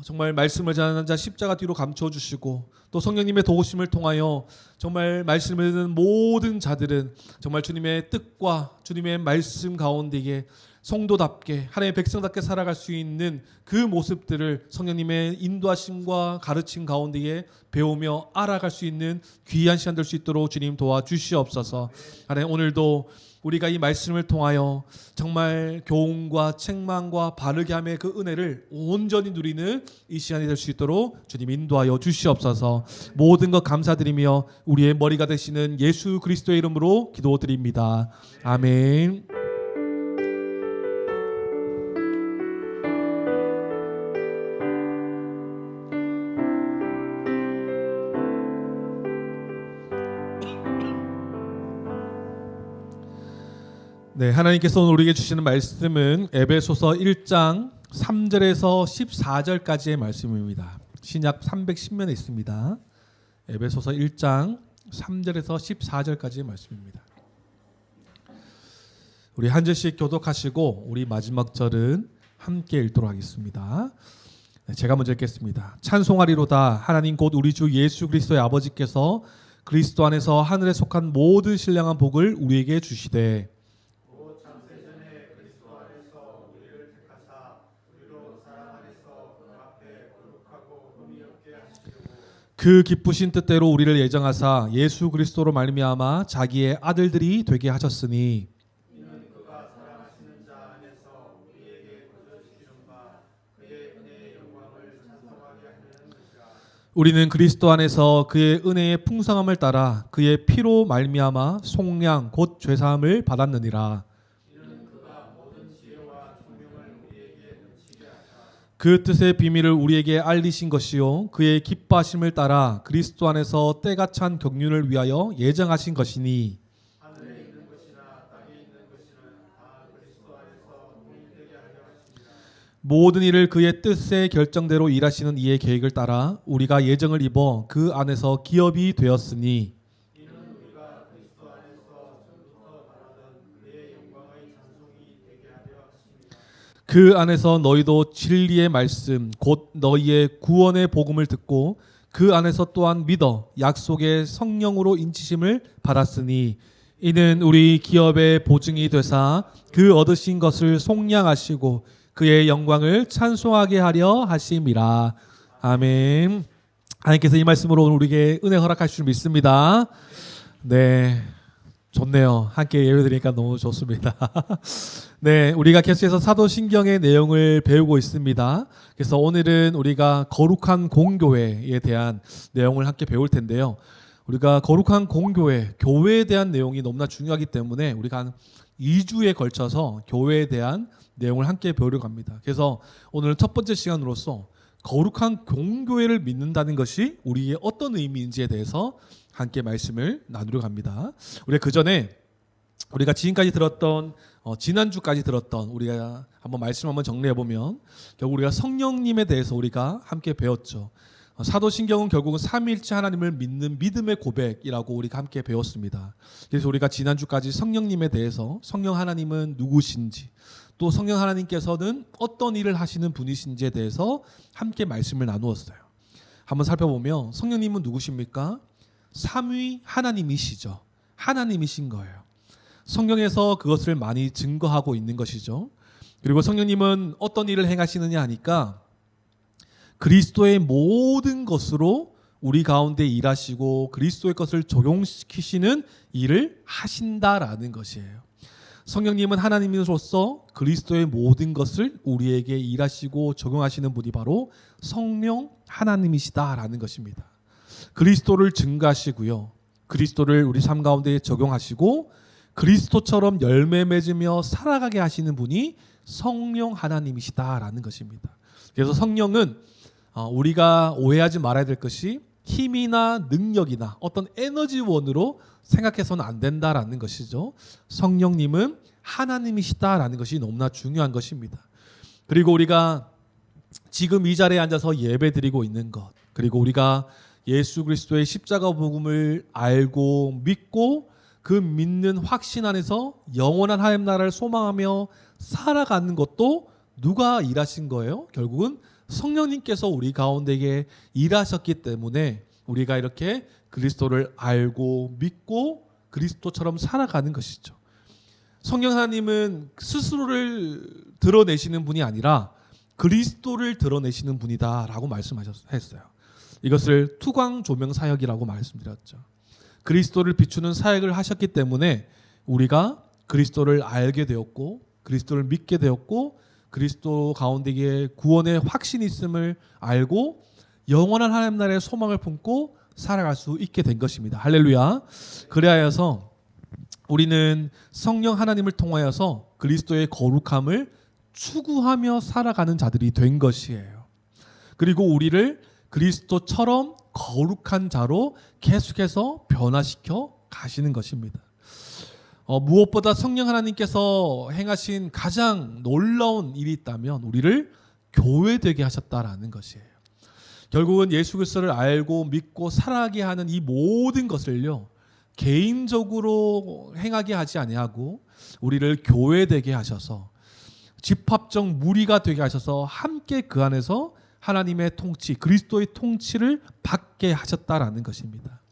정말 말씀을 전하는 자 십자가 뒤로 감춰주시고 또 성령님의 도우심을 통하여 정말 말씀을 듣는 모든 자들은 정말 주님의 뜻과 주님의 말씀 가운데에 성도답게 하나님의 백성답게 살아갈 수 있는 그 모습들을 성령님의 인도하심과 가르침 가운데에 배우며 알아갈 수 있는 귀한 시간 될 수 있도록 주님 도와주시옵소서. 하나님, 오늘도 우리가 이 말씀을 통하여 정말 교훈과 책망과 바르게 함의 그 은혜를 온전히 누리는 이 시간이 될 수 있도록 주님 인도하여 주시옵소서. 모든 것 감사드리며 우리의 머리가 되시는 예수 그리스도의 이름으로 기도드립니다. 아멘. 네, 하나님께서 오늘 우리에게 주시는 말씀은 에베소서 1장 3절에서 14절까지의 말씀입니다. 신약 310면에 있습니다. 에베소서 1장 3절에서 14절까지의 말씀입니다. 우리 한 절씩 교독하시고 우리 마지막 절은 함께 읽도록 하겠습니다. 네, 제가 먼저 읽겠습니다. 찬송하리로다 하나님 곧 우리 주 예수 그리스도의 아버지께서 그리스도 안에서 하늘에 속한 모든 신령한 복을 우리에게 주시되 그 기쁘신 뜻대로 우리를 예정하사 예수 그리스도로 말미암아 자기의 아들들이 되게 하셨으니 우리는 그리스도 안에서 그의 은혜의 풍성함을 따라 그의 피로 말미암아 속량 곧 죄사함을 받았느니라. 그 뜻의 비밀을 우리에게 알리신 것이요 그의 기뻐하심을 따라 그리스도 안에서 때가 찬 경륜을 위하여 예정하신 것이니 모든 일을 그의 뜻의 결정대로 일하시는 이의 계획을 따라 우리가 예정을 입어 그 안에서 기업이 되었으니 그 안에서 너희도 진리의 말씀 곧 너희의 구원의 복음을 듣고 그 안에서 또한 믿어 약속의 성령으로 인치심을 받았으니 이는 우리 기업의 보증이 되사 그 얻으신 것을 속량하시고 그의 영광을 찬송하게 하려 하심이라. 아멘. 하나님께서 이 말씀으로 오늘 우리에게 은혜 허락하실 줄 믿습니다. 네, 좋네요. 함께 예배드리니까 너무 좋습니다. 네, 우리가 계속해서 사도신경의 내용을 배우고 있습니다. 그래서 오늘은 우리가 거룩한 공교회에 대한 내용을 함께 배울 텐데요. 우리가 거룩한 공교회, 교회에 대한 내용이 너무나 중요하기 때문에 우리가 한 2주에 걸쳐서 교회에 대한 내용을 함께 배우려고 합니다. 그래서 오늘 첫 번째 시간으로서 거룩한 공교회를 믿는다는 것이 우리의 어떤 의미인지에 대해서 함께 말씀을 나누려고 합니다. 우리가 그 전에 우리가 지금까지 들었던 지난주까지 들었던 우리가 한번 말씀 한번 정리해 보면 결국 우리가 성령님에 대해서 우리가 함께 배웠죠. 사도신경은 결국은 삼위일체 하나님을 믿는 믿음의 고백이라고 우리가 함께 배웠습니다. 그래서 우리가 지난주까지 성령님에 대해서 성령 하나님은 누구신지 또 성령 하나님께서는 어떤 일을 하시는 분이신지에 대해서 함께 말씀을 나누었어요. 한번 살펴보면 성령님은 누구십니까? 삼위 하나님이시죠. 하나님이신 거예요. 성경에서 그것을 많이 증거하고 있는 것이죠. 그리고 성령님은 어떤 일을 행하시느냐 하니까 그리스도의 모든 것으로 우리 가운데 일하시고 그리스도의 것을 적용시키시는 일을 하신다라는 것이에요. 성령님은 하나님으로서 그리스도의 모든 것을 우리에게 일하시고 적용하시는 분이 바로 성령 하나님이시다라는 것입니다. 그리스도를 증거하시고요. 그리스도를 우리 삶 가운데 적용하시고 그리스도처럼 열매 맺으며 살아가게 하시는 분이 성령 하나님이시다라는 것입니다. 그래서 성령은 우리가 오해하지 말아야 될 것이 힘이나 능력이나 어떤 에너지원으로 생각해서는 안 된다라는 것이죠. 성령님은 하나님이시다라는 것이 너무나 중요한 것입니다. 그리고 우리가 지금 이 자리에 앉아서 예배드리고 있는 것, 그리고 우리가 예수 그리스도의 십자가 복음을 알고 믿고 그 믿는 확신 안에서 영원한 하나님 나라를 소망하며 살아가는 것도 누가 일하신 거예요? 결국은 성령님께서 우리 가운데에 일하셨기 때문에 우리가 이렇게 그리스도를 알고 믿고 그리스도처럼 살아가는 것이죠. 성령 하나님은 스스로를 드러내시는 분이 아니라 그리스도를 드러내시는 분이다라고 말씀하셨어요. 이것을 투광 조명 사역이라고 말씀드렸죠. 그리스도를 비추는 사역을 하셨기 때문에 우리가 그리스도를 알게 되었고 그리스도를 믿게 되었고 그리스도 가운데에 구원의 확신이 있음을 알고 영원한 하나님 나라의 소망을 품고 살아갈 수 있게 된 것입니다. 할렐루야. 그래야여서 우리는 성령 하나님을 통하여서 그리스도의 거룩함을 추구하며 살아가는 자들이 된 것이에요. 그리고 우리를 그리스도처럼 거룩한 자로 계속해서 변화시켜 가시는 것입니다. 무엇보다 성령 하나님께서 행하신 가장 놀라운 일이 있다면 우리를 교회되게 하셨다라는 것이에요. 결국은 예수 그리스도를 알고 믿고 살아가게 하는 이 모든 것을요, 개인적으로 행하게 하지 아니하고 우리를 교회되게 하셔서 집합적 무리가 되게 하셔서 함께 그 안에서 하나님의 통치, 그리스도의 통치를 받게 하셨다라는 것입니다.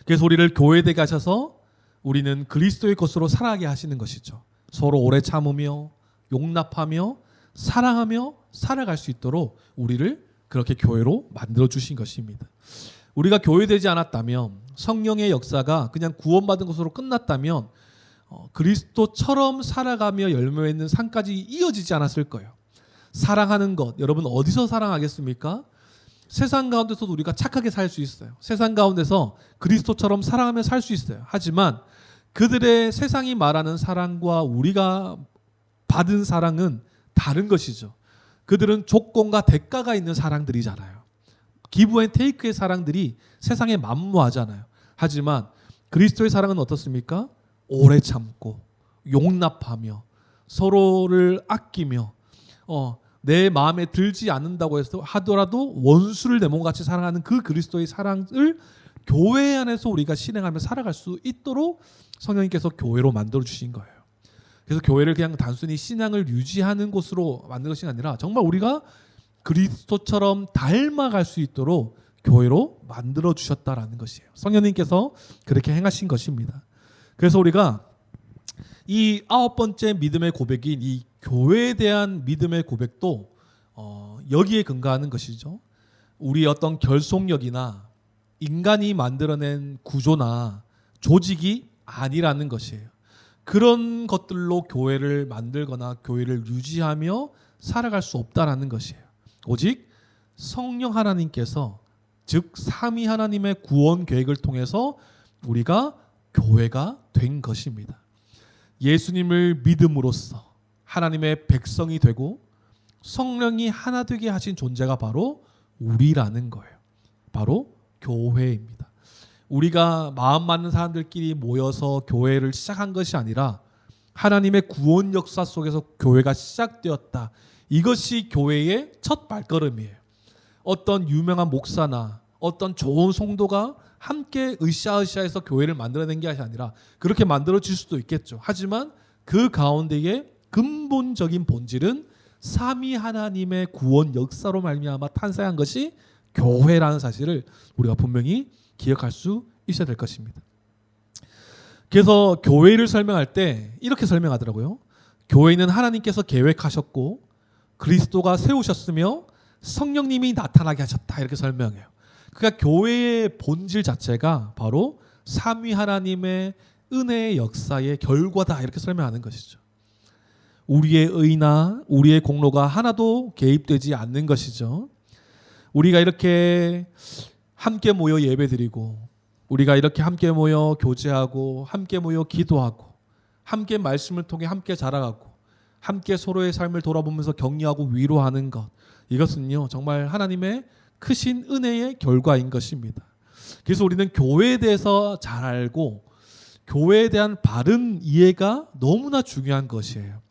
그래서 우리를 교회되게 하셔서 우리는 그리스도의 것으로 살아가게 하시는 것이죠. 서로 오래 참으며 용납하며 사랑하며 살아갈 수 있도록 우리를 그렇게 교회로 만들어 주신 것입니다. 우리가 교회되지 않았다면, 성령의 역사가 그냥 구원받은 것으로 끝났다면 그리스도처럼 살아가며 열매 맺는 삶까지 이어지지 않았을 거예요. 사랑하는 것, 여러분 어디서 사랑하겠습니까? 세상 가운데서도 우리가 착하게 살 수 있어요. 세상 가운데서 그리스도처럼 사랑하며 살 수 있어요. 하지만 그들의 세상이 말하는 사랑과 우리가 받은 사랑은 다른 것이죠. 그들은 조건과 대가가 있는 사랑들이잖아요. 기브 앤 테이크의 사랑들이 세상에 만무하잖아요. 하지만 그리스도의 사랑은 어떻습니까? 오래 참고 용납하며 서로를 아끼며 내 마음에 들지 않는다고 해서 하더라도 원수를 내 몸같이 사랑하는 그 그리스도의 사랑을 교회 안에서 우리가 실행하며 살아갈 수 있도록 성령님께서 교회로 만들어 주신 거예요. 그래서 교회를 그냥 단순히 신앙을 유지하는 곳으로 만든 것이 아니라 정말 우리가 그리스도처럼 닮아갈 수 있도록 교회로 만들어 주셨다라는 것이에요. 성령님께서 그렇게 행하신 것입니다. 그래서 우리가 이 9번째 믿음의 고백인 이 교회에 대한 믿음의 고백도 여기에 근거하는 것이죠. 우리의 어떤 결속력이나 인간이 만들어낸 구조나 조직이 아니라는 것이에요. 그런 것들로 교회를 만들거나 교회를 유지하며 살아갈 수 없다라는 것이에요. 오직 성령 하나님께서, 즉 삼위 하나님의 구원 계획을 통해서 우리가 교회가 된 것입니다. 예수님을 믿음으로써 하나님의 백성이 되고 성령이 하나 되게 하신 존재가 바로 우리라는 거예요. 바로 교회입니다. 우리가 마음 맞는 사람들끼리 모여서 교회를 시작한 것이 아니라 하나님의 구원 역사 속에서 교회가 시작되었다. 이것이 교회의 첫 발걸음이에요. 어떤 유명한 목사나 어떤 좋은 성도가 함께 으쌰으쌰해서 교회를 만들어낸 게 아니라 그렇게 만들어질 수도 있겠죠. 하지만 그 가운데에 근본적인 본질은 삼위 하나님의 구원 역사로 말미암아 탄생한 것이 교회라는 사실을 우리가 분명히 기억할 수 있어야 될 것입니다. 그래서 교회를 설명할 때 이렇게 설명하더라고요. 교회는 하나님께서 계획하셨고 그리스도가 세우셨으며 성령님이 나타나게 하셨다, 이렇게 설명해요. 그러니까 교회의 본질 자체가 바로 삼위 하나님의 은혜의 역사의 결과다, 이렇게 설명하는 것이죠. 우리의 의나 우리의 공로가 하나도 개입되지 않는 것이죠. 우리가 이렇게 함께 모여 예배드리고 우리가 이렇게 함께 모여 교제하고 함께 모여 기도하고 함께 말씀을 통해 함께 자라가고 함께 서로의 삶을 돌아보면서 격려하고 위로하는 것, 이것은요 정말 하나님의 크신 은혜의 결과인 것입니다. 그래서 우리는 교회에 대해서 잘 알고 교회에 대한 바른 이해가 너무나 중요한 것이에요.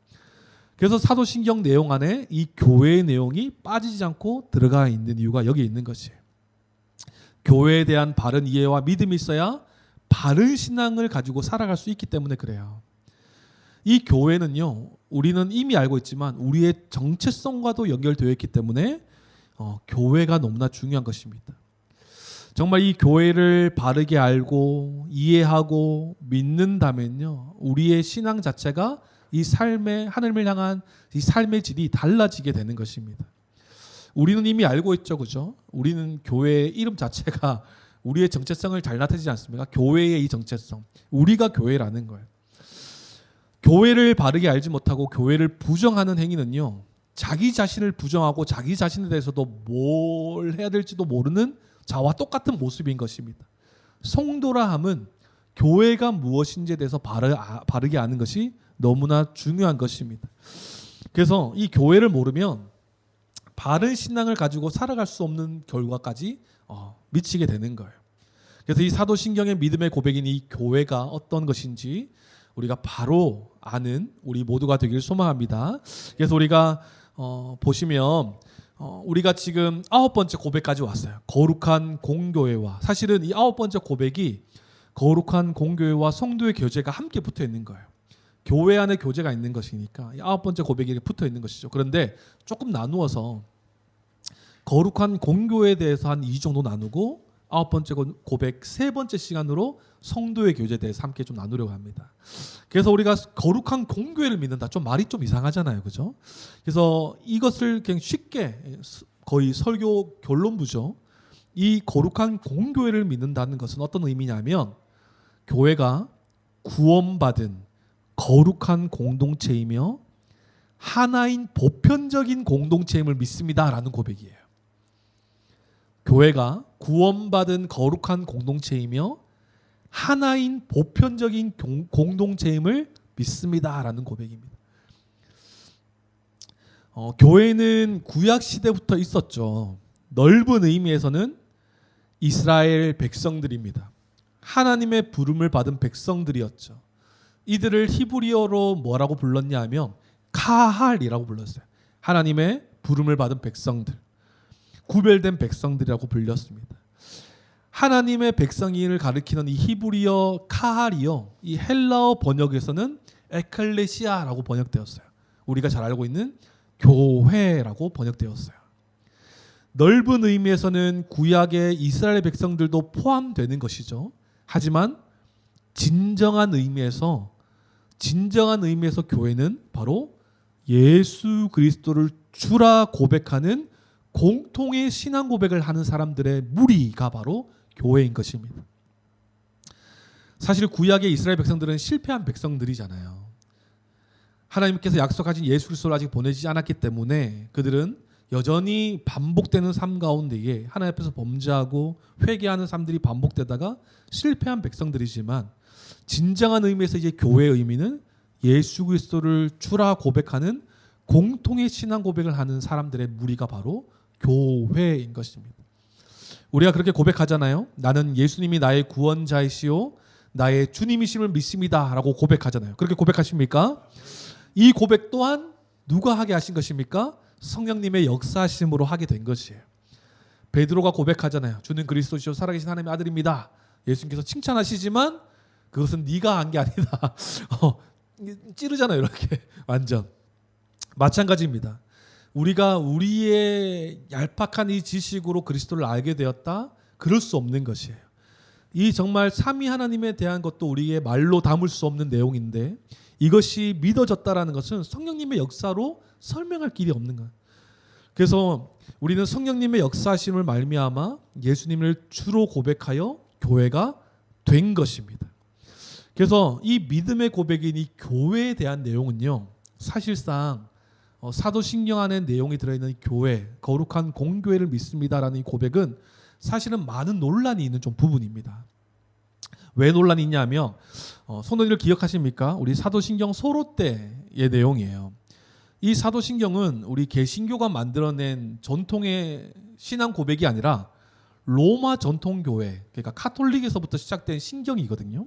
그래서 사도신경 내용 안에 이 교회의 내용이 빠지지 않고 들어가 있는 이유가 여기 있는 것이에요. 교회에 대한 바른 이해와 믿음이 있어야 바른 신앙을 가지고 살아갈 수 있기 때문에 그래요. 이 교회는요, 우리는 이미 알고 있지만 우리의 정체성과도 연결되어 있기 때문에 교회가 너무나 중요한 것입니다. 정말 이 교회를 바르게 알고 이해하고 믿는다면요, 우리의 신앙 자체가 이 삶의, 하나님을 향한 이 삶의 질이 달라지게 되는 것입니다. 우리는 이미 알고 있죠, 그죠? 우리는 교회의 이름 자체가 우리의 정체성을 잘 나타내지 않습니까? 교회의 이 정체성, 우리가 교회라는 거예요. 교회를 바르게 알지 못하고 교회를 부정하는 행위는요, 자기 자신을 부정하고 자기 자신에 대해서도 뭘 해야 될지도 모르는 자와 똑같은 모습인 것입니다. 성도라 함은 교회가 무엇인지에 대해서 바르게 아는 것이 너무나 중요한 것입니다. 그래서 이 교회를 모르면 바른 신앙을 가지고 살아갈 수 없는 결과까지 미치게 되는 거예요. 그래서 이 사도신경의 믿음의 고백인 이 교회가 어떤 것인지 우리가 바로 아는 우리 모두가 되길 소망합니다. 그래서 우리가 보시면 우리가 지금 9번째 고백까지 왔어요. 거룩한 공교회와, 사실은 이 9번째 고백이 거룩한 공교회와 성도의 교제가 함께 붙어 있는 거예요. 교회 안에 교제가 있는 것이니까 이 9번째 고백이 붙어 있는 것이죠. 그런데 조금 나누어서 거룩한 공교회에 대해서 한 2 정도 나누고 9번째 고백 3번째 시간으로 성도의 교제에 대해서 함께 좀 나누려고 합니다. 그래서 우리가 거룩한 공교회를 믿는다, 좀 말이 좀 이상하잖아요, 그죠? 그래서 이것을 그냥 쉽게, 거의 설교 결론부죠. 이 거룩한 공교회를 믿는다는 것은 어떤 의미냐면, 교회가 구원받은 거룩한 공동체이며 하나인 보편적인 공동체임을 믿습니다라는 고백이에요. 교회가 구원받은 거룩한 공동체이며 하나인 보편적인 공동체임을 믿습니다라는 고백입니다. 교회는 구약 시대부터 있었죠. 넓은 의미에서는 이스라엘 백성들입니다. 하나님의 부름을 받은 백성들이었죠. 이들을 히브리어로 뭐라고 불렀냐 하면 카할이라고 불렀어요. 하나님의 부름을 받은 백성들, 구별된 백성들이라고 불렸습니다. 하나님의 백성인을 가리키는 이 히브리어 카할이요, 이 헬라어 번역에서는 에클레시아라고 번역되었어요. 우리가 잘 알고 있는 교회라고 번역되었어요. 넓은 의미에서는 구약의 이스라엘 백성들도 포함되는 것이죠. 하지만 진정한 의미에서 교회는 바로 예수 그리스도를 주라 고백하는 공통의 신앙 고백을 하는 사람들의 무리가 바로 교회인 것입니다. 사실 구약의 이스라엘 백성들은 실패한 백성들이잖아요. 하나님께서 약속하신 예수 그리스도를 아직 보내지 않았기 때문에 그들은 여전히 반복되는 삶 가운데에 하나님 앞에서 범죄하고 회개하는 삶들이 반복되다가 실패한 백성들이지만, 진정한 의미에서 이제 교회의 의미는 예수 그리스도를 주라 고백하는 공통의 신앙 고백을 하는 사람들의 무리가 바로 교회인 것입니다. 우리가 그렇게 고백하잖아요. 나는 예수님이 나의 구원자이시오 나의 주님이심을 믿습니다 라고 고백하잖아요. 그렇게 고백하십니까? 이 고백 또한 누가 하게 하신 것입니까? 성령님의 역사하심으로 하게 된 것이에요. 베드로가 고백하잖아요. 주는 그리스도시요 살아계신 하나님의 아들입니다. 예수님께서 칭찬하시지만 그것은 네가 한 게 아니다. 찌르잖아요, 이렇게. 완전 마찬가지입니다. 우리가 우리의 얄팍한 이 지식으로 그리스도를 알게 되었다, 그럴 수 없는 것이에요. 이 정말 삼위 하나님에 대한 것도 우리의 말로 담을 수 없는 내용인데, 이것이 믿어졌다라는 것은 성령님의 역사로 설명할 길이 없는 거예요. 그래서 우리는 성령님의 역사심을 말미암아 예수님을 주로 고백하여 교회가 된 것입니다. 그래서 이 믿음의 고백인 이 교회에 대한 내용은요, 사실상 사도신경 안에 내용이 들어있는 교회, 거룩한 공교회를 믿습니다라는 이 고백은 사실은 많은 논란이 있는 좀 부분입니다. 왜 논란이 있냐면, 성도님들 기억하십니까? 우리 사도신경 소로 때의 내용이에요. 이 사도신경은 우리 개신교가 만들어낸 전통의 신앙 고백이 아니라 로마 전통교회, 그러니까 카톨릭에서부터 시작된 신경이거든요.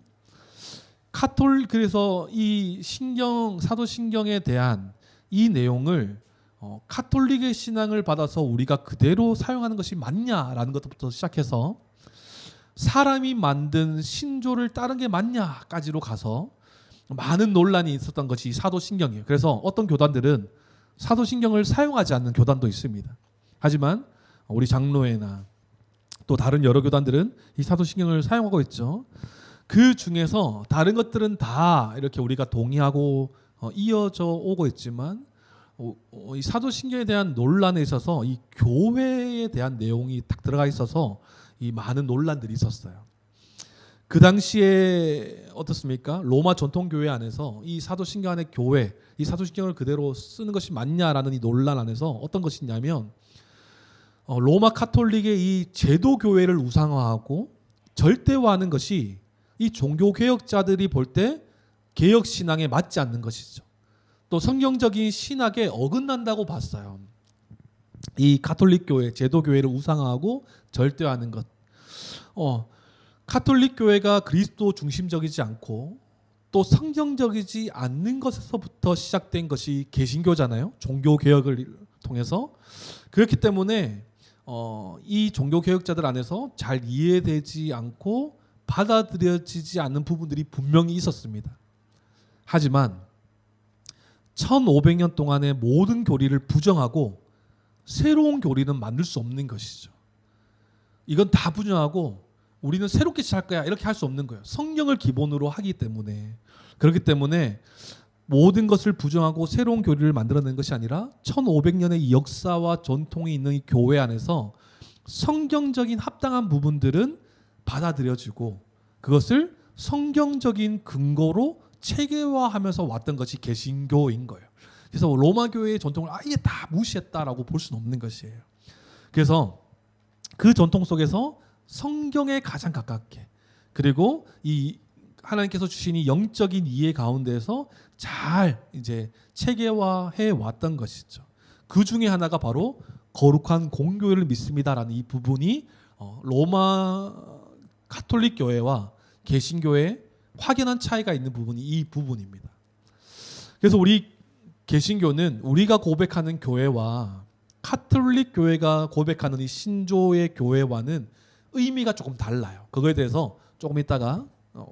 그래서 이 사도신경에 대한 이 내용을 카톨릭의 신앙을 받아서 우리가 그대로 사용하는 것이 맞냐라는 것부터 시작해서 사람이 만든 신조를 따른 게 맞냐까지로 가서 많은 논란이 있었던 것이 사도신경이에요. 그래서 어떤 교단들은 사도신경을 사용하지 않는 교단도 있습니다. 하지만 우리 장로회나 또 다른 여러 교단들은 이 사도신경을 사용하고 있죠. 그 중에서 다른 것들은 다 이렇게 우리가 동의하고 이어져 오고 있지만, 이 사도신경에 대한 논란에 있어서 이 교회에 대한 내용이 딱 들어가 있어서 이 많은 논란들이 있었어요. 그 당시에 어떻습니까? 로마 전통교회 안에서 이 사도신경안의 교회, 이 사도신경을 그대로 쓰는 것이 맞냐라는 이 논란 안에서 어떤 것이 있냐면 로마 카톨릭의 이 제도교회를 우상화하고 절대화하는 것이 이 종교개혁자들이 볼 때 개혁신앙에 맞지 않는 것이죠. 또 성경적인 신학에 어긋난다고 봤어요. 이 가톨릭 교회, 제도교회를 우상화하고 절대화하는 것. 가톨릭 교회가 그리스도 중심적이지 않고 또 성경적이지 않는 것에서부터 시작된 것이 개신교잖아요. 종교 개혁을 통해서. 그렇기 때문에 이 종교 개혁자들 안에서 잘 이해되지 않고 받아들여지지 않는 부분들이 분명히 있었습니다. 하지만 1500년 동안의 모든 교리를 부정하고 새로운 교리는 만들 수 없는 것이죠. 이건 다 부정하고 우리는 새롭게 시작할 거야 이렇게 할 수 없는 거예요. 성경을 기본으로 하기 때문에. 그렇기 때문에 모든 것을 부정하고 새로운 교리를 만들어낸 것이 아니라 1500년의 역사와 전통이 있는 이 교회 안에서 성경적인 합당한 부분들은 받아들여지고 그것을 성경적인 근거로 체계화하면서 왔던 것이 개신교인 거예요. 그래서 로마 교회의 전통을 아예 다 무시했다라고 볼 수는 없는 것이에요. 그래서 그 전통 속에서 성경에 가장 가깝게 그리고 이 하나님께서 주신 이 영적인 이해 가운데서 잘 이제 체계화해 왔던 것이죠. 그 중에 하나가 바로 거룩한 공교회를 믿습니다라는 이 부분이 로마 가톨릭 교회와 개신교회에 확연한 차이가 있는 부분이 이 부분입니다. 그래서 우리 개신교는 우리가 고백하는 교회와 가톨릭 교회가 고백하는 이 신조의 교회와는 의미가 조금 달라요. 그거에 대해서 조금 이따가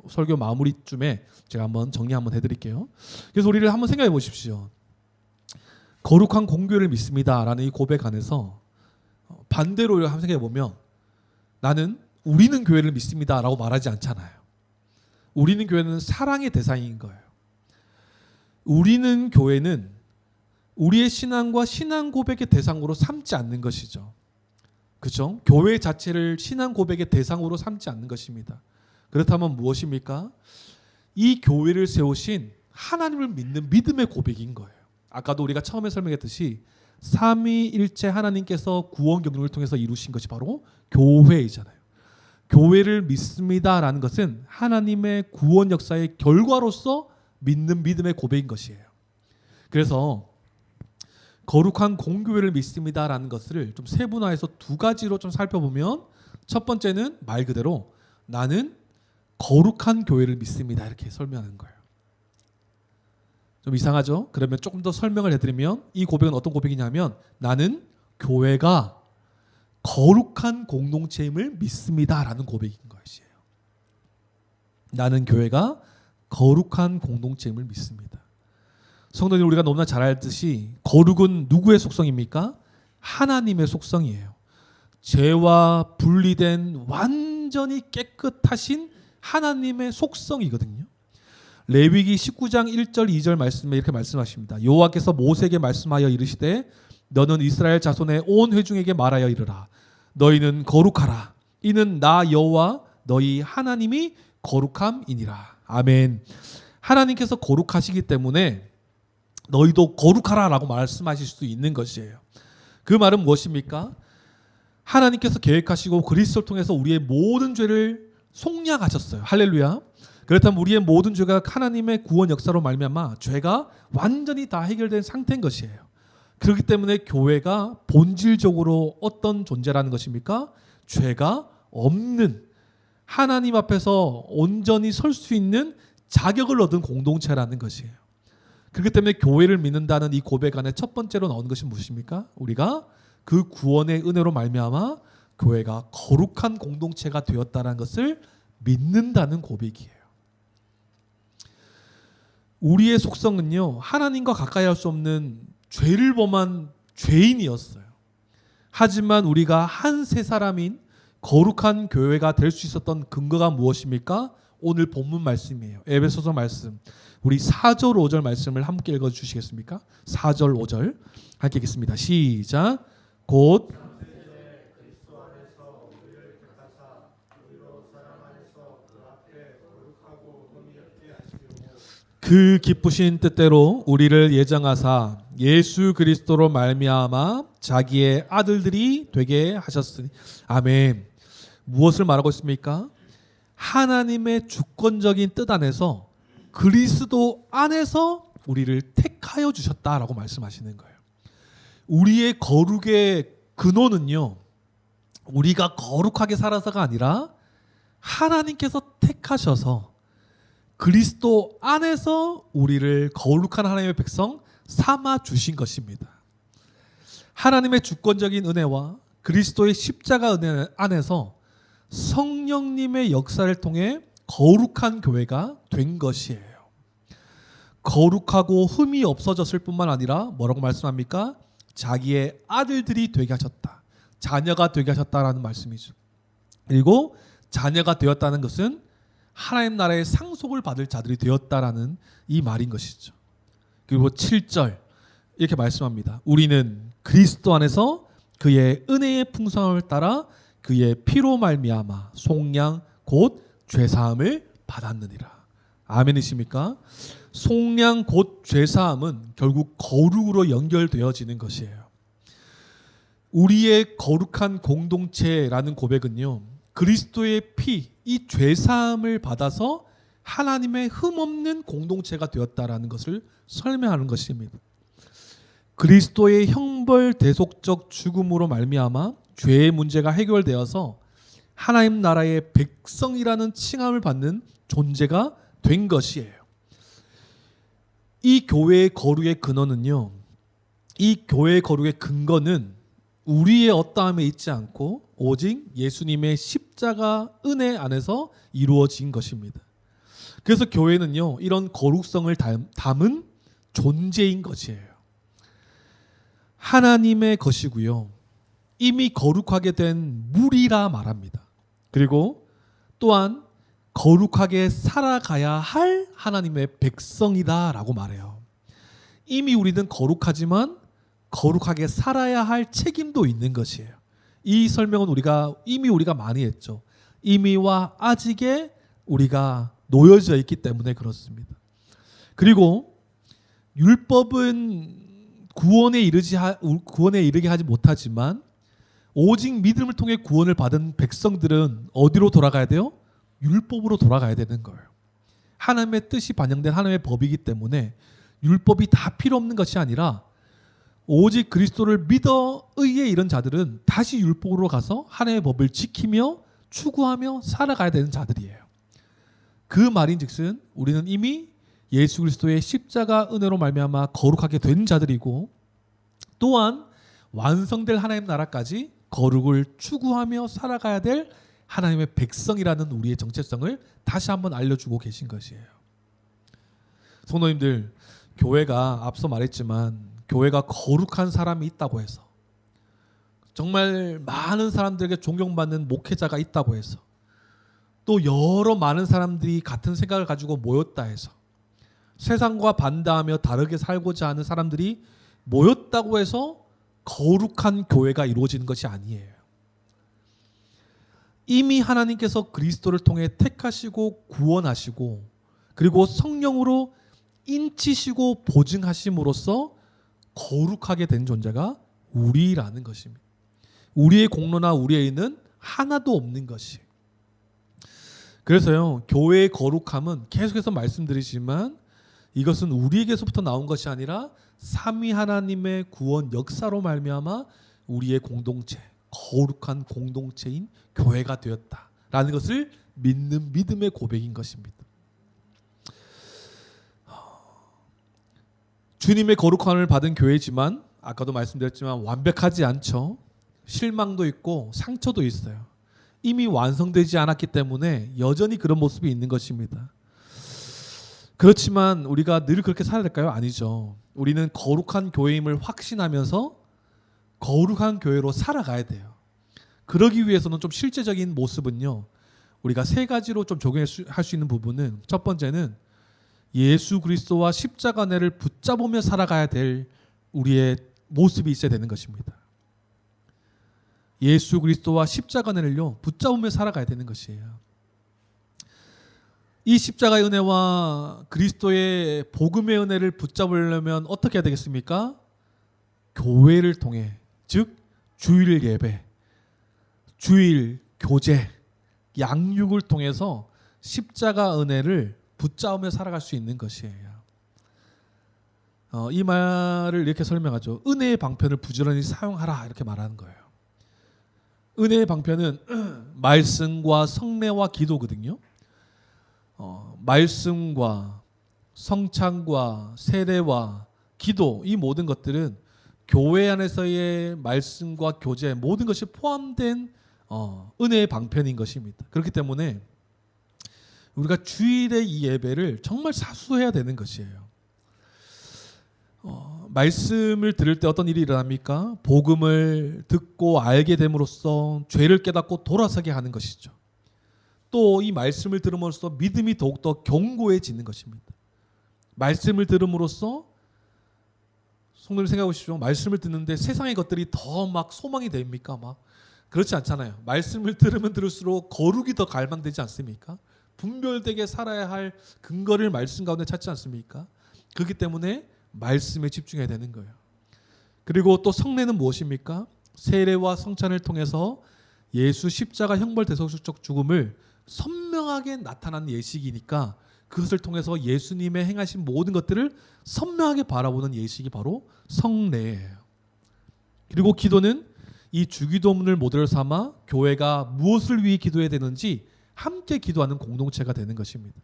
설교 마무리쯤에 제가 한번 정리 한번 해드릴게요. 그래서 우리를 한번 생각해 보십시오. 거룩한 공교회를 믿습니다라는 이 고백 안에서 반대로 한번 생각해 보면 나는 우리는 교회를 믿습니다라고 말하지 않잖아요. 우리는 교회는 사랑의 대상인 거예요. 우리는 교회는 우리의 신앙과 신앙 고백의 대상으로 삼지 않는 것이죠. 그렇죠? 교회 자체를 신앙 고백의 대상으로 삼지 않는 것입니다. 그렇다면 무엇입니까? 이 교회를 세우신 하나님을 믿는 믿음의 고백인 거예요. 아까도 우리가 처음에 설명했듯이 삼위일체 하나님께서 구원 경륜을 통해서 이루신 것이 바로 교회이잖아요. 교회를 믿습니다라는 것은 하나님의 구원 역사의 결과로서 믿는 믿음의 고백인 것이에요. 그래서 거룩한 공교회를 믿습니다라는 것을 좀 세분화해서 두 가지로 좀 살펴보면 첫 번째는 말 그대로 나는 거룩한 교회를 믿습니다 이렇게 설명하는 거예요. 좀 이상하죠? 그러면 조금 더 설명을 해드리면 이 고백은 어떤 고백이냐면 나는 교회가 거룩한 공동체임을 믿습니다라는 고백인 것이에요. 나는 교회가 거룩한 공동체임을 믿습니다. 성도님 우리가 너무나 잘 알듯이 거룩은 누구의 속성입니까? 하나님의 속성이에요. 죄와 분리된 완전히 깨끗하신 하나님의 속성이거든요. 레위기 19장 1절 2절 말씀에 이렇게 말씀하십니다. 여호와께서 모세에게 말씀하여 이르시되 너는 이스라엘 자손의 온 회중에게 말하여 이르라. 너희는 거룩하라. 이는 나 여호와 너희 하나님이 거룩함이니라. 아멘. 하나님께서 거룩하시기 때문에 너희도 거룩하라 라고 말씀하실 수 있는 것이에요. 그 말은 무엇입니까? 하나님께서 계획하시고 그리스도를 통해서 우리의 모든 죄를 속량하셨어요. 할렐루야. 그렇다면 우리의 모든 죄가 하나님의 구원 역사로 말미암아 죄가 완전히 다 해결된 상태인 것이에요. 그렇기 때문에 교회가 본질적으로 어떤 존재라는 것입니까? 죄가 없는 하나님 앞에서 온전히 설 수 있는 자격을 얻은 공동체라는 것이에요. 그렇기 때문에 교회를 믿는다는 이 고백 안에 첫 번째로 나오는 것이 무엇입니까? 우리가 그 구원의 은혜로 말미암아 교회가 거룩한 공동체가 되었다는 것을 믿는다는 고백이에요. 우리의 속성은요, 하나님과 가까이 할 수 없는 죄를 범한 죄인이었어요. 하지만 우리가 한 세 사람인 거룩한 교회가 될 수 있었던 근거가 무엇입니까? 오늘 본문 말씀이에요. 에베소서 말씀. 우리 4절 5절 말씀을 함께 읽어 주시겠습니까? 4절 5절 함께 읽겠습니다. 시작. 곧 그 기쁘신 뜻대로 우리를 예정하사 예수 그리스도로 말미암아 자기의 아들들이 되게 하셨으니. 아멘. 무엇을 말하고 있습니까? 하나님의 주권적인 뜻 안에서 그리스도 안에서 우리를 택하여 주셨다라고 말씀하시는 거예요. 우리의 거룩의 근원은요, 우리가 거룩하게 살아서가 아니라 하나님께서 택하셔서 그리스도 안에서 우리를 거룩한 하나님의 백성 삼아 주신 것입니다. 하나님의 주권적인 은혜와 그리스도의 십자가 은혜 안에서 성령님의 역사를 통해 거룩한 교회가 된 것이에요. 거룩하고 흠이 없어졌을 뿐만 아니라 뭐라고 말씀합니까? 자기의 아들들이 되게 하셨다. 자녀가 되게 하셨다라는 말씀이죠. 그리고 자녀가 되었다는 것은 하나님 나라의 상속을 받을 자들이 되었다라는 이 말인 것이죠. 그리고 7절 이렇게 말씀합니다. 우리는 그리스도 안에서 그의 은혜의 풍성함을 따라 그의 피로 말미암아 속량 곧 죄사함을 받았느니라. 아멘이십니까? 속량 곧 죄사함은 결국 거룩으로 연결되어지는 것이에요. 우리의 거룩한 공동체라는 고백은요, 그리스도의 피, 이 죄사함을 받아서 하나님의 흠없는 공동체가 되었다라는 것을 설명하는 것입니다. 그리스도의 형벌 대속적 죽음으로 말미암아 죄의 문제가 해결되어서 하나님 나라의 백성이라는 칭함을 받는 존재가 된 것이에요. 이 교회의 거룩의 근원은요, 이 교회의 거룩의 근거는 우리의 어떠함에 있지 않고 오직 예수님의 십자가 은혜 안에서 이루어진 것입니다. 그래서 교회는요, 이런 거룩성을 담은 존재인 것이에요. 하나님의 것이고요, 이미 거룩하게 된 물이라 말합니다. 그리고 또한 거룩하게 살아가야 할 하나님의 백성이다라고 말해요. 이미 우리는 거룩하지만 거룩하게 살아야 할 책임도 있는 것이에요. 이 설명은 우리가 많이 했죠. 이미와 아직에 우리가 놓여져 있기 때문에 그렇습니다. 그리고 율법은 구원에 이르게 하지 못하지만 오직 믿음을 통해 구원을 받은 백성들은 어디로 돌아가야 돼요? 율법으로 돌아가야 되는 거예요. 하나님의 뜻이 반영된 하나님의 법이기 때문에 율법이 다 필요 없는 것이 아니라 오직 그리스도를 믿어 의에 이른 자들은 다시 율법으로 가서 하나님의 법을 지키며 추구하며 살아가야 되는 자들이에요. 그 말인즉슨 우리는 이미 예수 그리스도의 십자가 은혜로 말미암아 거룩하게 된 자들이고, 또한 완성될 하나님 나라까지 거룩을 추구하며 살아가야 될 하나님의 백성이라는 우리의 정체성을 다시 한번 알려주고 계신 것이에요. 성도님들, 교회가 앞서 말했지만 교회가 거룩한 사람이 있다고 해서, 정말 많은 사람들에게 존경받는 목회자가 있다고 해서, 또 여러 많은 사람들이 같은 생각을 가지고 모였다 해서, 세상과 반대하며 다르게 살고자 하는 사람들이 모였다고 해서 거룩한 교회가 이루어지는 것이 아니에요. 이미 하나님께서 그리스도를 통해 택하시고 구원하시고 그리고 성령으로 인치시고 보증하심으로써 거룩하게 된 존재가 우리라는 것입니다. 우리의 공로나 우리의 의는 하나도 없는 것이. 그래서요, 교회의 거룩함은 계속해서 말씀드리지만 이것은 우리에게서부터 나온 것이 아니라 삼위 하나님의 구원 역사로 말미암아 우리의 공동체, 거룩한 공동체인 교회가 되었다라는 것을 믿는 믿음의 고백인 것입니다. 주님의 거룩함을 받은 교회지만 아까도 말씀드렸지만 완벽하지 않죠. 실망도 있고 상처도 있어요. 이미 완성되지 않았기 때문에 여전히 그런 모습이 있는 것입니다. 그렇지만 우리가 늘 그렇게 살아야 될까요? 아니죠. 우리는 거룩한 교회임을 확신하면서 거룩한 교회로 살아가야 돼요. 그러기 위해서는 좀 실제적인 모습은요, 우리가 세 가지로 좀 적용할 수 있는 부분은, 첫 번째는 예수 그리스도와 십자가 은혜를 붙잡으며 살아가야 될 우리의 모습이 있어야 되는 것입니다. 예수 그리스도와 십자가 은혜를요 붙잡으며 살아가야 되는 것이에요. 이 십자가의 은혜와 그리스도의 복음의 은혜를 붙잡으려면 어떻게 해야 되겠습니까? 교회를 통해, 즉 주일 예배, 주일 교제, 양육을 통해서 십자가 은혜를 붙잡으며 살아갈 수 있는 것이에요. 이 말을 이렇게 설명하죠. 은혜의 방편을 부지런히 사용하라, 이렇게 말하는 거예요. 은혜의 방편은 말씀과 성례와 기도거든요. 말씀과 성찬과 세례와 기도, 이 모든 것들은 교회 안에서의 말씀과 교제, 모든 것이 포함된 은혜의 방편인 것입니다. 그렇기 때문에 우리가 주일의 이 예배를 정말 사수해야 되는 것이에요. 말씀을 들을 때 어떤 일이 일어납니까? 복음을 듣고 알게 됨으로써 죄를 깨닫고 돌아서게 하는 것이죠. 또 이 말씀을 들음으로써 믿음이 더욱더 견고해지는 것입니다. 말씀을 들음으로써 성도님 생각해 보십시오. 말씀을 듣는데 세상의 것들이 더 막 소망이 됩니까? 막 그렇지 않잖아요. 말씀을 들으면 들을수록 거룩이 더 갈망되지 않습니까? 분별되게 살아야 할 근거를 말씀 가운데 찾지 않습니까? 그렇기 때문에 말씀에 집중해야 되는 거예요. 그리고 또 성례는 무엇입니까? 세례와 성찬을 통해서 예수 십자가 형벌 대속적 죽음을 선명하게 나타난 예식이니까 그것을 통해서 예수님의 행하신 모든 것들을 선명하게 바라보는 예식이 바로 성례예요. 그리고 기도는 이 주기도문을 모델로 삼아 교회가 무엇을 위해 기도해야 되는지 함께 기도하는 공동체가 되는 것입니다.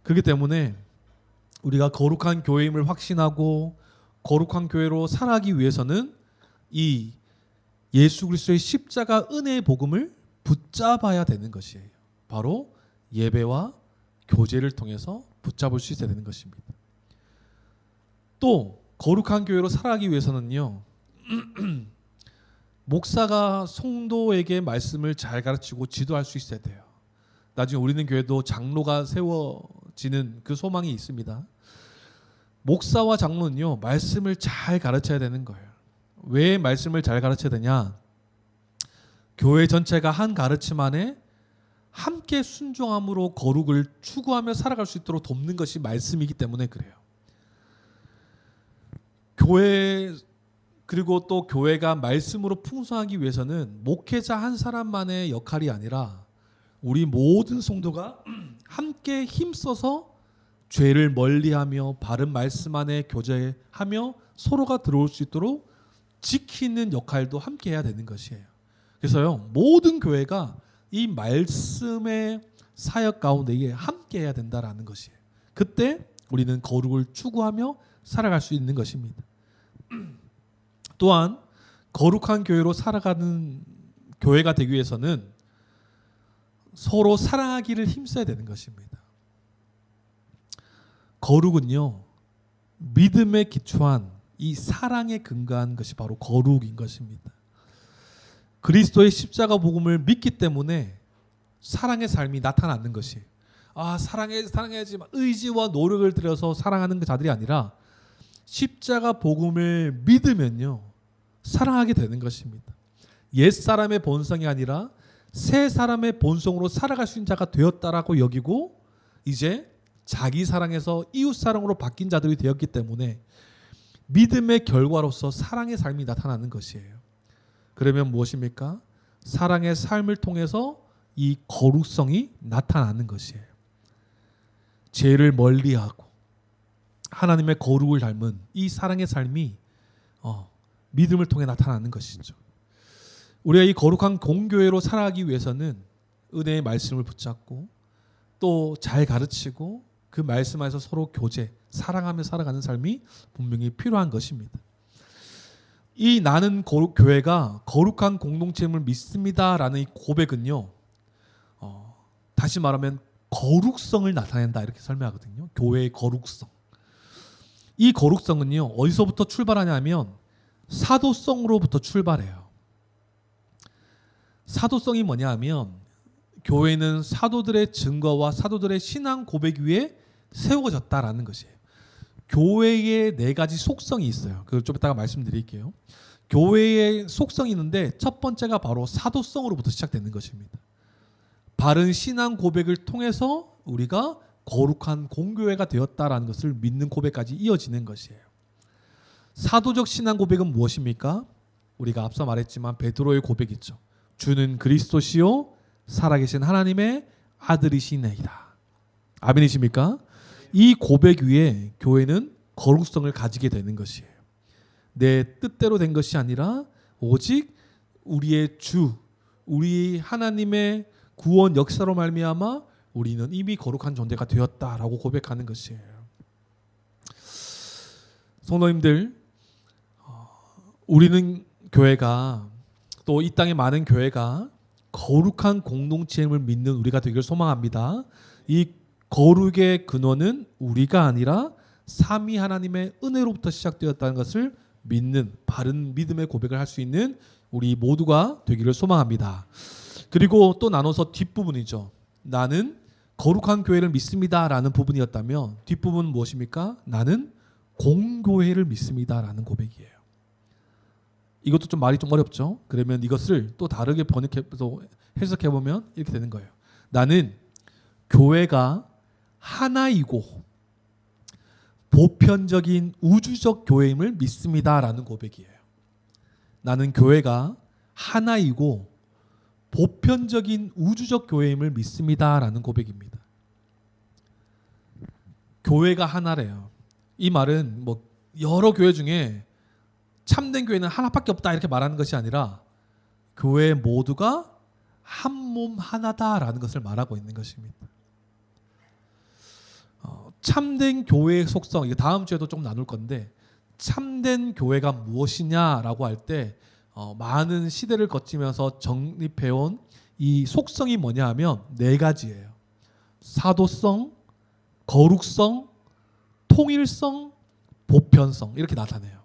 그렇기 때문에 우리가 거룩한 교회임을 확신하고 거룩한 교회로 살아가기 위해서는 이 예수 그리스도의 십자가 은혜의 복음을 붙잡아야 되는 것이에요. 바로 예배와 교제를 통해서 붙잡을 수 있어야 되는 것입니다. 또 거룩한 교회로 살아가기 위해서는요. 목사가 성도에게 말씀을 잘 가르치고 지도할 수 있어야 돼요. 나중에 우리는 교회도 장로가 세워지는 그 소망이 있습니다. 목사와 장로는요, 말씀을 잘 가르쳐야 되는 거예요. 왜 말씀을 잘 가르쳐야 되냐? 교회 전체가 한 가르침 안에 함께 순종함으로 거룩을 추구하며 살아갈 수 있도록 돕는 것이 말씀이기 때문에 그래요. 교회 그리고 또 교회가 말씀으로 풍성하기 위해서는 목회자 한 사람만의 역할이 아니라 우리 모든 성도가 함께 힘써서 죄를 멀리하며 바른 말씀 안에 교제하며 서로가 들어올 수 있도록 지키는 역할도 함께 해야 되는 것이에요. 그래서요, 모든 교회가 이 말씀의 사역 가운데 함께 해야 된다라는 것이에요. 그때 우리는 거룩을 추구하며 살아갈 수 있는 것입니다. 또한 거룩한 교회로 살아가는 교회가 되기 위해서는 서로 사랑하기를 힘써야 되는 것입니다. 거룩은요, 믿음에 기초한 이 사랑에 근거한 것이 바로 거룩인 것입니다. 그리스도의 십자가 복음을 믿기 때문에 사랑의 삶이 나타나는 것이에요. 사랑해야지 의지와 노력을 들여서 사랑하는 그 자들이 아니라 십자가 복음을 믿으면요, 사랑하게 되는 것입니다. 옛 사람의 본성이 아니라 새 사람의 본성으로 살아갈 수 있는 자가 되었다라고 여기고 이제 자기 사랑에서 이웃 사랑으로 바뀐 자들이 되었기 때문에 믿음의 결과로서 사랑의 삶이 나타나는 것이에요. 그러면 무엇입니까? 사랑의 삶을 통해서 이 거룩성이 나타나는 것이에요. 죄를 멀리하고 하나님의 거룩을 닮은 이 사랑의 삶이 믿음을 통해 나타나는 것이죠. 우리가 이 거룩한 공교회로 살아가기 위해서는 은혜의 말씀을 붙잡고 또 잘 가르치고 그 말씀 안에서 서로 교제, 사랑하며 살아가는 삶이 분명히 필요한 것입니다. 이 나는 교회가 거룩한 공동체임을 믿습니다라는 이 고백은요, 다시 말하면 거룩성을 나타낸다 이렇게 설명하거든요. 교회의 거룩성. 이 거룩성은요, 어디서부터 출발하냐면 사도성으로부터 출발해요. 사도성이 뭐냐 하면 교회는 사도들의 증거와 사도들의 신앙 고백 위에 세워졌다라는 것이에요. 교회의 네 가지 속성이 있어요. 그걸 좀 이따가 말씀드릴게요. 교회의 속성이 있는데 첫 번째가 바로 사도성으로부터 시작되는 것입니다. 바른 신앙 고백을 통해서 우리가 거룩한 공교회가 되었다라는 것을 믿는 고백까지 이어지는 것이에요. 사도적 신앙 고백은 무엇입니까? 우리가 앞서 말했지만 베드로의 고백이죠. 주는 그리스도시요 살아계신 하나님의 아들이시네이다. 아멘이십니까? 이 고백 위에 교회는 거룩성을 가지게 되는 것이에요. 내 뜻대로 된 것이 아니라 오직 우리의 주, 우리 하나님의 구원 역사로 말미암아 우리는 이미 거룩한 존재가 되었다라고 고백하는 것이에요. 성도님들, 우리는 교회가 또 이 땅의 많은 교회가 거룩한 공동체임을 믿는 우리가 되기를 소망합니다. 이 거룩의 근원은 우리가 아니라 삼위 하나님의 은혜로부터 시작되었다는 것을 믿는 바른 믿음의 고백을 할 수 있는 우리 모두가 되기를 소망합니다. 그리고 또 나눠서 뒷부분이죠. 나는 거룩한 교회를 믿습니다라는 부분이었다면 뒷부분은 무엇입니까? 나는 공교회를 믿습니다라는 고백이에요. 이것도 좀 말이 좀 어렵죠. 그러면 이것을 또 다르게 해석해 보면 이렇게 되는 거예요. 나는 교회가 하나이고 보편적인 우주적 교회임을 믿습니다라는 고백이에요. 나는 교회가 하나이고 보편적인 우주적 교회임을 믿습니다라는 고백입니다. 교회가 하나래요. 이 말은 뭐 여러 교회 중에 참된 교회는 하나밖에 없다 이렇게 말하는 것이 아니라 교회 모두가 한 몸 하나다라는 것을 말하고 있는 것입니다. 참된 교회의 속성, 이거 다음 주에도 좀 나눌 건데 참된 교회가 무엇이냐라고 할 때 많은 시대를 거치면서 정립해온 이 속성이 뭐냐 하면 네 가지예요. 사도성, 거룩성, 통일성, 보편성 이렇게 나타내요.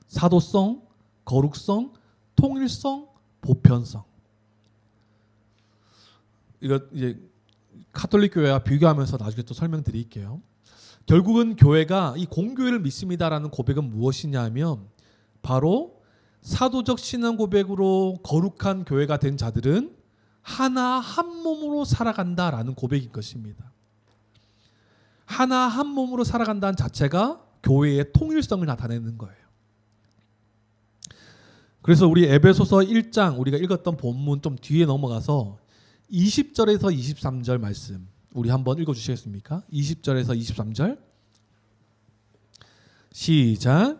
사도성, 거룩성, 통일성, 보편성. 이거 이제 카톨릭 교회와 비교하면서 나중에 또 설명드릴게요. 결국은 교회가 이 공교회를 믿습니다라는 고백은 무엇이냐면 바로 사도적 신앙 고백으로 거룩한 교회가 된 자들은 하나 한 몸으로 살아간다라는 고백인 것입니다. 하나 한 몸으로 살아간다는 자체가 교회의 통일성을 나타내는 거예요. 그래서 우리 에베소서 1장 우리가 읽었던 본문 좀 뒤에 넘어가서 20절에서 23절 말씀 우리 한번 읽어주시겠습니까? 20절에서 23절 시작.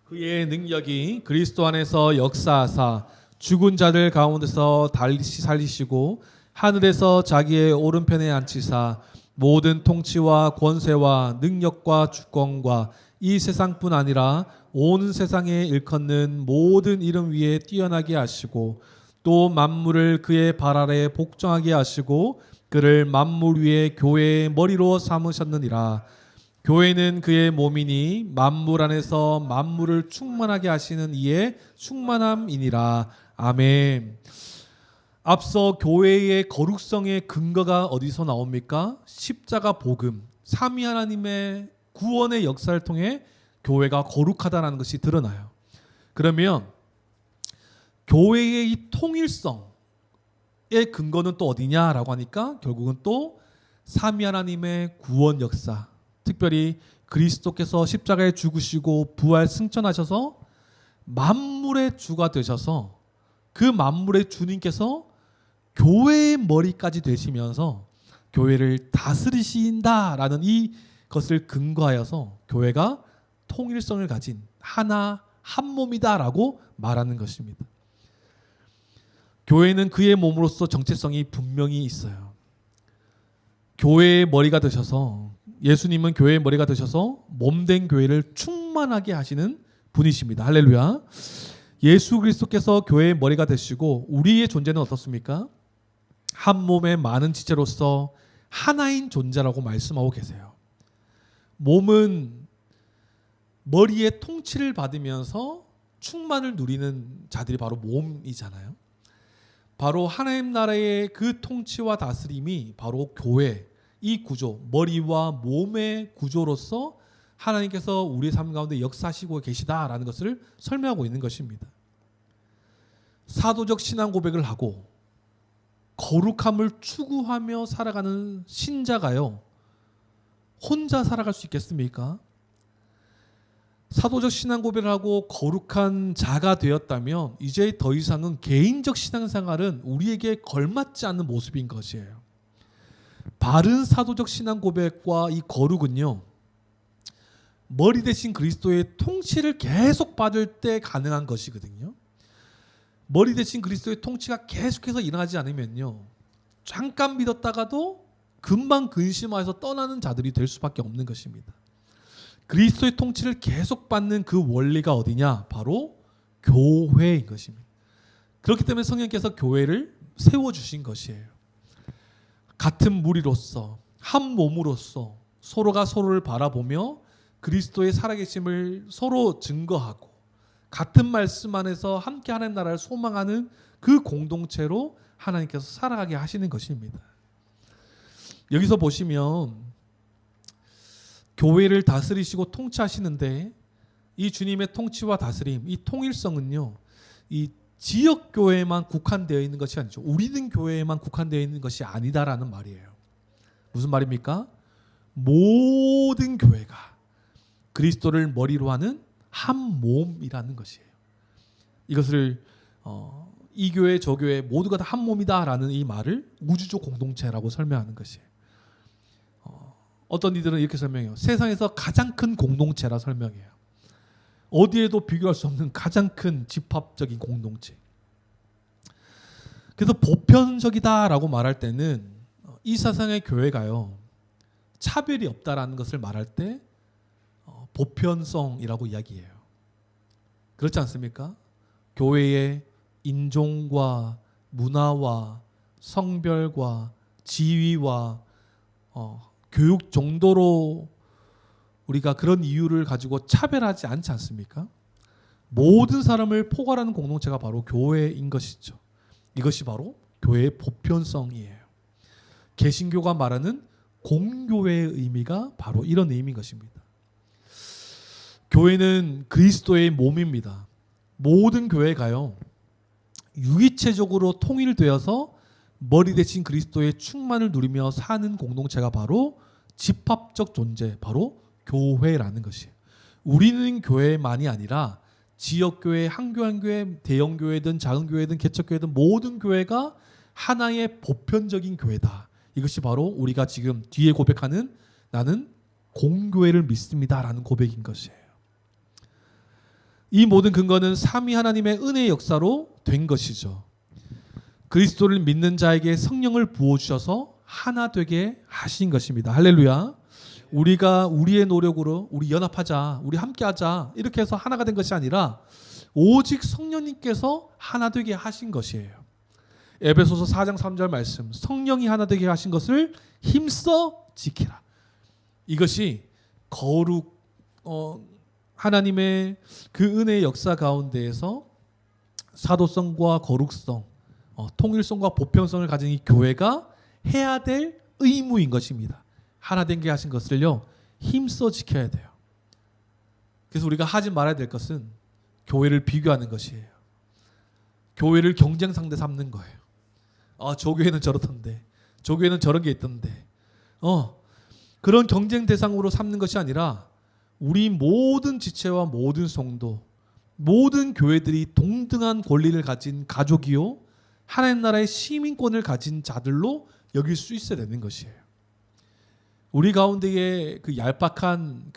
그의 능력이 그리스도 안에서 역사하사 죽은 자들 가운데서 다시 살리시고 하늘에서 자기의 오른편에 앉히사 모든 통치와 권세와 능력과 주권과 이 세상뿐 아니라 온 세상에 일컫는 모든 이름 위에 뛰어나게 하시고 또 만물을 그의 발 아래 복종하게 하시고 그를 만물 위에 교회의 머리로 삼으셨느니라. 교회는 그의 몸이니 만물 안에서 만물을 충만하게 하시는 이의 충만함이니라. 아멘. 앞서 교회의 거룩성의 근거가 어디서 나옵니까? 십자가 복음, 삼위 하나님의 구원의 역사를 통해 교회가 거룩하다는 것이 드러나요. 그러면 교회의 이 통일성의 근거는 또 어디냐라고 하니까 결국은 또 삼위 하나님의 구원 역사, 특별히 그리스도께서 십자가에 죽으시고 부활 승천하셔서 만물의 주가 되셔서 그 만물의 주님께서 교회의 머리까지 되시면서 교회를 다스리신다라는 이것을 근거하여서 교회가 통일성을 가진 하나 한 몸이다라고 말하는 것입니다. 교회는 그의 몸으로서 정체성이 분명히 있어요. 교회의 머리가 되셔서 예수님은 교회의 머리가 되셔서 몸된 교회를 충만하게 하시는 분이십니다. 할렐루야. 예수 그리스도께서 교회의 머리가 되시고 우리의 존재는 어떻습니까? 한 몸의 많은 지체로서 하나인 존재라고 말씀하고 계세요. 몸은 머리의 통치를 받으면서 충만을 누리는 자들이 바로 몸이잖아요. 바로 하나님 나라의 그 통치와 다스림이 바로 교회, 이 구조, 머리와 몸의 구조로서 하나님께서 우리 삶 가운데 역사하시고 계시다라는 것을 설명하고 있는 것입니다. 사도적 신앙 고백을 하고 거룩함을 추구하며 살아가는 신자가요, 혼자 살아갈 수 있겠습니까? 사도적 신앙 고백을 하고 거룩한 자가 되었다면 이제 더 이상은 개인적 신앙생활은 우리에게 걸맞지 않는 모습인 것이에요. 바른 사도적 신앙 고백과 이 거룩은요, 머리 대신 그리스도의 통치를 계속 받을 때 가능한 것이거든요. 머리 대신 그리스도의 통치가 계속해서 일어나지 않으면요, 잠깐 믿었다가도 금방 근심하여서 떠나는 자들이 될 수밖에 없는 것입니다. 그리스도의 통치를 계속 받는 그 원리가 어디냐? 바로 교회인 것입니다. 그렇기 때문에 성령께서 교회를 세워주신 것이에요. 같은 무리로서, 한 몸으로서 서로가 서로를 바라보며 그리스도의 살아계심을 서로 증거하고 같은 말씀 안에서 함께 하나님 나라를 소망하는 그 공동체로 하나님께서 살아가게 하시는 것입니다. 여기서 보시면 교회를 다스리시고 통치하시는데 이 주님의 통치와 다스림, 이 통일성은요, 이 지역 교회에만 국한되어 있는 것이 아니죠. 우리는 교회에만 국한되어 있는 것이 아니다라는 말이에요. 무슨 말입니까? 모든 교회가 그리스도를 머리로 하는 한 몸이라는 것이에요. 이것을 이 교회 저 교회 모두가 다 한 몸이다라는 이 말을 우주적 공동체라고 설명하는 것이에요. 어떤 이들은 이렇게 설명해요. 세상에서 가장 큰 공동체라 설명해요. 어디에도 비교할 수 없는 가장 큰 집합적인 공동체. 그래서 보편적이다라고 말할 때는 이 세상의 교회가요, 차별이 없다라는 것을 말할 때 보편성이라고 이야기해요. 그렇지 않습니까? 교회의 인종과 문화와 성별과 지위와 교육 정도로 우리가 그런 이유를 가지고 차별하지 않지 않습니까? 모든 사람을 포괄하는 공동체가 바로 교회인 것이죠. 이것이 바로 교회의 보편성이에요. 개신교가 말하는 공교회의 의미가 바로 이런 의미인 것입니다. 교회는 그리스도의 몸입니다. 모든 교회가요, 유기체적으로 통일되어서 머리 대신 그리스도의 충만을 누리며 사는 공동체가 바로 집합적 존재, 바로 교회라는 것이에요. 우리는 교회만이 아니라 지역교회, 한교회, 대형교회든 작은교회든 개척교회든 모든 교회가 하나의 보편적인 교회다. 이것이 바로 우리가 지금 뒤에 고백하는 나는 공교회를 믿습니다라는 고백인 것이에요. 이 모든 근거는 삼위 하나님의 은혜의 역사로 된 것이죠. 그리스도를 믿는 자에게 성령을 부어주셔서 하나 되게 하신 것입니다. 할렐루야. 우리가 우리의 노력으로 우리 연합하자, 우리 함께하자 이렇게 해서 하나가 된 것이 아니라 오직 성령님께서 하나 되게 하신 것이에요. 에베소서 4장 3절 말씀, 성령이 하나 되게 하신 것을 힘써 지키라. 이것이 거룩, 하나님의 그 은혜의 역사 가운데에서 사도성과 거룩성, 통일성과 보편성을 가진 이 교회가 해야 될 의무인 것입니다. 하나 된 게 하신 것을요, 힘써 지켜야 돼요. 그래서 우리가 하지 말아야 될 것은 교회를 비교하는 것이에요. 교회를 경쟁 상대 삼는 거예요. 저 교회는 저렇던데, 저 교회는 저런 게 있던데, 그런 경쟁 대상으로 삼는 것이 아니라 우리 모든 지체와 모든 성도, 모든 교회들이 동등한 권리를 가진 가족이요, 하나님 나라의 시민권을 가진 자들로 여길 수 있어야 되는 것이에요. 우리 가운데에 그 얄팍한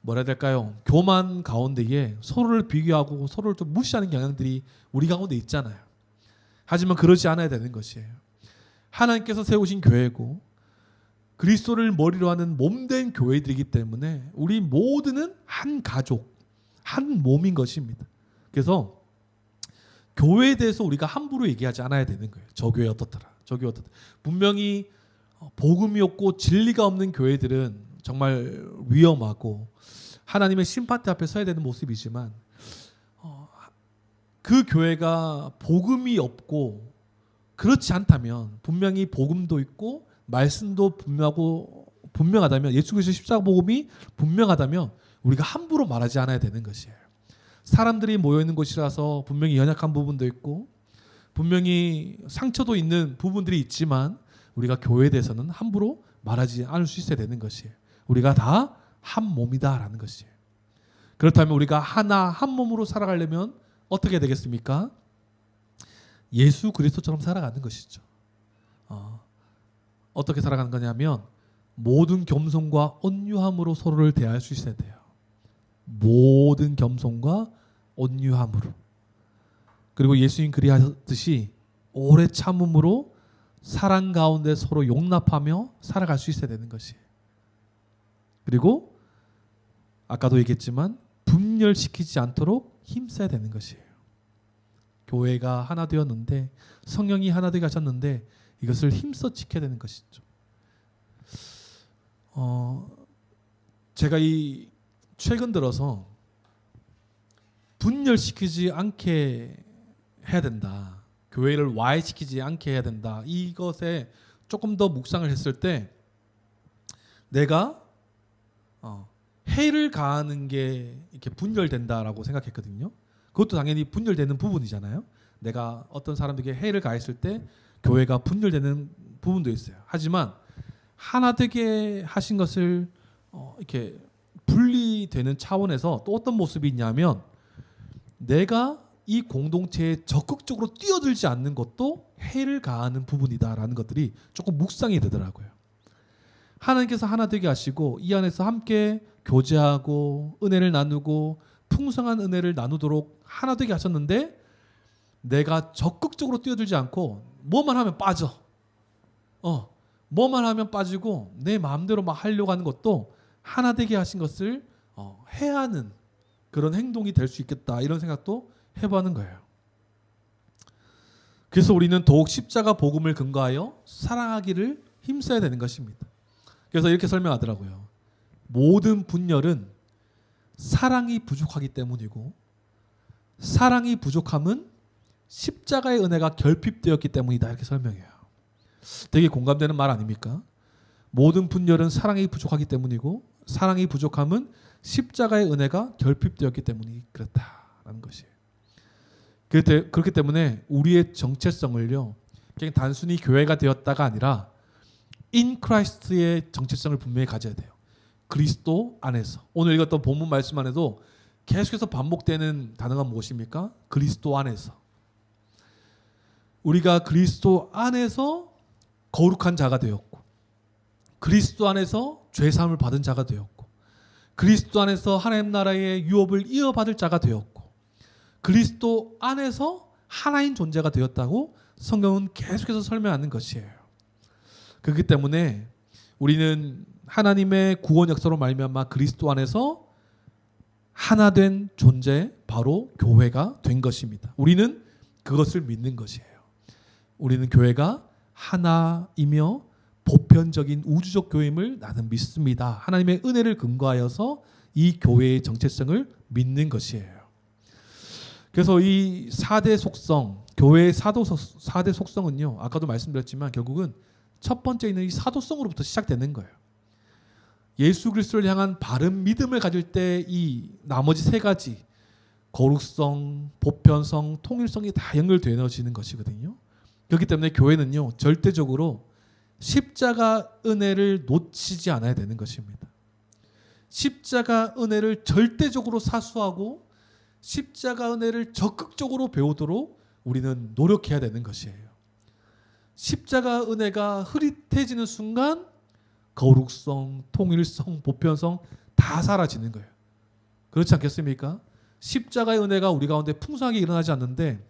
뭐라 해야 될까요? 교만 가운데에 서로를 비교하고 서로를 좀 무시하는 경향들이 우리 가운데 있잖아요. 하지만 그러지 않아야 되는 것이에요. 하나님께서 세우신 교회고 그리스도를 머리로 하는 몸된 교회들이기 때문에 우리 모두는 한 가족, 한 몸인 것입니다. 그래서 교회에 대해서 우리가 함부로 얘기하지 않아야 되는 거예요. 저 교회 어떻더라, 저 교회 어떻더라. 분명히 복음이 없고 진리가 없는 교회들은 정말 위험하고 하나님의 심판대 앞에 서야 되는 모습이지만 그 교회가 복음이 없고 그렇지 않다면, 분명히 복음도 있고 말씀도 분명하다면, 예수 그리스도의 십자가 복음이 분명하다면 우리가 함부로 말하지 않아야 되는 것이에요. 사람들이 모여있는 곳이라서 분명히 연약한 부분도 있고 분명히 상처도 있는 부분들이 있지만 우리가 교회에 대해서는 함부로 말하지 않을 수 있어야 되는 것이에요. 우리가 다 한 몸이다라는 것이에요. 그렇다면 우리가 하나 한 몸으로 살아가려면 어떻게 되겠습니까? 예수 그리스도처럼 살아가는 것이죠. 어떻게 살아가는 거냐면 모든 겸손과 온유함으로 서로를 대할 수 있어야 돼요. 모든 겸손과 온유함으로. 그리고 예수님 그리하셨듯이 오래 참음으로 사랑 가운데 서로 용납하며 살아갈 수 있어야 되는 것이에요. 그리고 아까도 얘기했지만 분열시키지 않도록 힘써야 되는 것이에요. 교회가 하나 되었는데, 성령이 하나 되게 하셨는데 이것을 힘써 지켜야 되는 것이죠. 제가 이 최근 들어서 분열시키지 않게 해야 된다, 교회를 와해시키지 않게 해야 된다, 이것에 조금 더 묵상을 했을 때 내가 해를 가하는 게 이렇게 분열된다라고 생각했거든요. 그것도 당연히 분열되는 부분이잖아요. 내가 어떤 사람들에게 해를 가했을 때 교회가 분열되는 부분도 있어요. 하지만 하나 되게 하신 것을 이렇게 분리되는 차원에서 또 어떤 모습이 있냐면, 내가 이 공동체에 적극적으로 뛰어들지 않는 것도 해를 가하는 부분이다라는 것들이 조금 묵상이 되더라고요. 하나님께서 하나 되게 하시고 이 안에서 함께 교제하고 은혜를 나누고 풍성한 은혜를 나누도록 하나 되게 하셨는데, 내가 적극적으로 뛰어들지 않고 뭐만 하면 빠져. 뭐만 하면 빠지고 내 마음대로 막 하려고 하는 것도 하나 되게 하신 것을 해하는 그런 행동이 될 수 있겠다, 이런 생각도 해보는 거예요. 그래서 우리는 더욱 십자가 복음을 근거하여 사랑하기를 힘써야 되는 것입니다. 그래서 이렇게 설명하더라고요. 모든 분열은 사랑이 부족하기 때문이고, 사랑이 부족함은 십자가의 은혜가 결핍되었기 때문이다, 이렇게 설명해요. 되게 공감되는 말 아닙니까? 모든 분열은 사랑이 부족하기 때문이고, 사랑이 부족함은 십자가의 은혜가 결핍되었기 때문이 그렇다라는 것이에요. 그렇기 때문에 우리의 정체성을요, 그냥 단순히 교회가 되었다가 아니라 in Christ의 정체성을 분명히 가져야 돼요. 그리스도 안에서. 오늘 읽었던 본문 말씀 안에도 계속해서 반복되는 단어가 무엇입니까? 그리스도 안에서. 우리가 그리스도 안에서 거룩한 자가 되었고, 그리스도 안에서 죄사함을 받은 자가 되었고, 그리스도 안에서 하나님 나라의 유업을 이어받을 자가 되었고, 그리스도 안에서 하나인 존재가 되었다고 성경은 계속해서 설명하는 것이에요. 그렇기 때문에 우리는 하나님의 구원 역사로 말미암아 그리스도 안에서 하나 된 존재, 바로 교회가 된 것입니다. 우리는 그것을 믿는 것이에요. 우리는 교회가 하나이며 보편적인 우주적 교회임을 나는 믿습니다. 하나님의 은혜를 근거하여서 이 교회의 정체성을 믿는 것이에요. 그래서 이 4대 속성, 교회의 4대 속성은요, 아까도 말씀드렸지만 결국은 첫 번째 있는 이 사도성으로부터 시작되는 거예요. 예수 그리스도를 향한 바른 믿음을 가질 때 이 나머지 세 가지, 거룩성, 보편성, 통일성이 다 연결되어지는 것이거든요. 그렇기 때문에 교회는요, 절대적으로 십자가 은혜를 놓치지 않아야 되는 것입니다. 십자가 은혜를 절대적으로 사수하고 십자가 은혜를 적극적으로 배우도록 우리는 노력해야 되는 것이에요. 십자가 은혜가 흐릿해지는 순간 거룩성, 통일성, 보편성 다 사라지는 거예요. 그렇지 않겠습니까? 십자가의 은혜가 우리 가운데 풍성하게 일어나지 않는데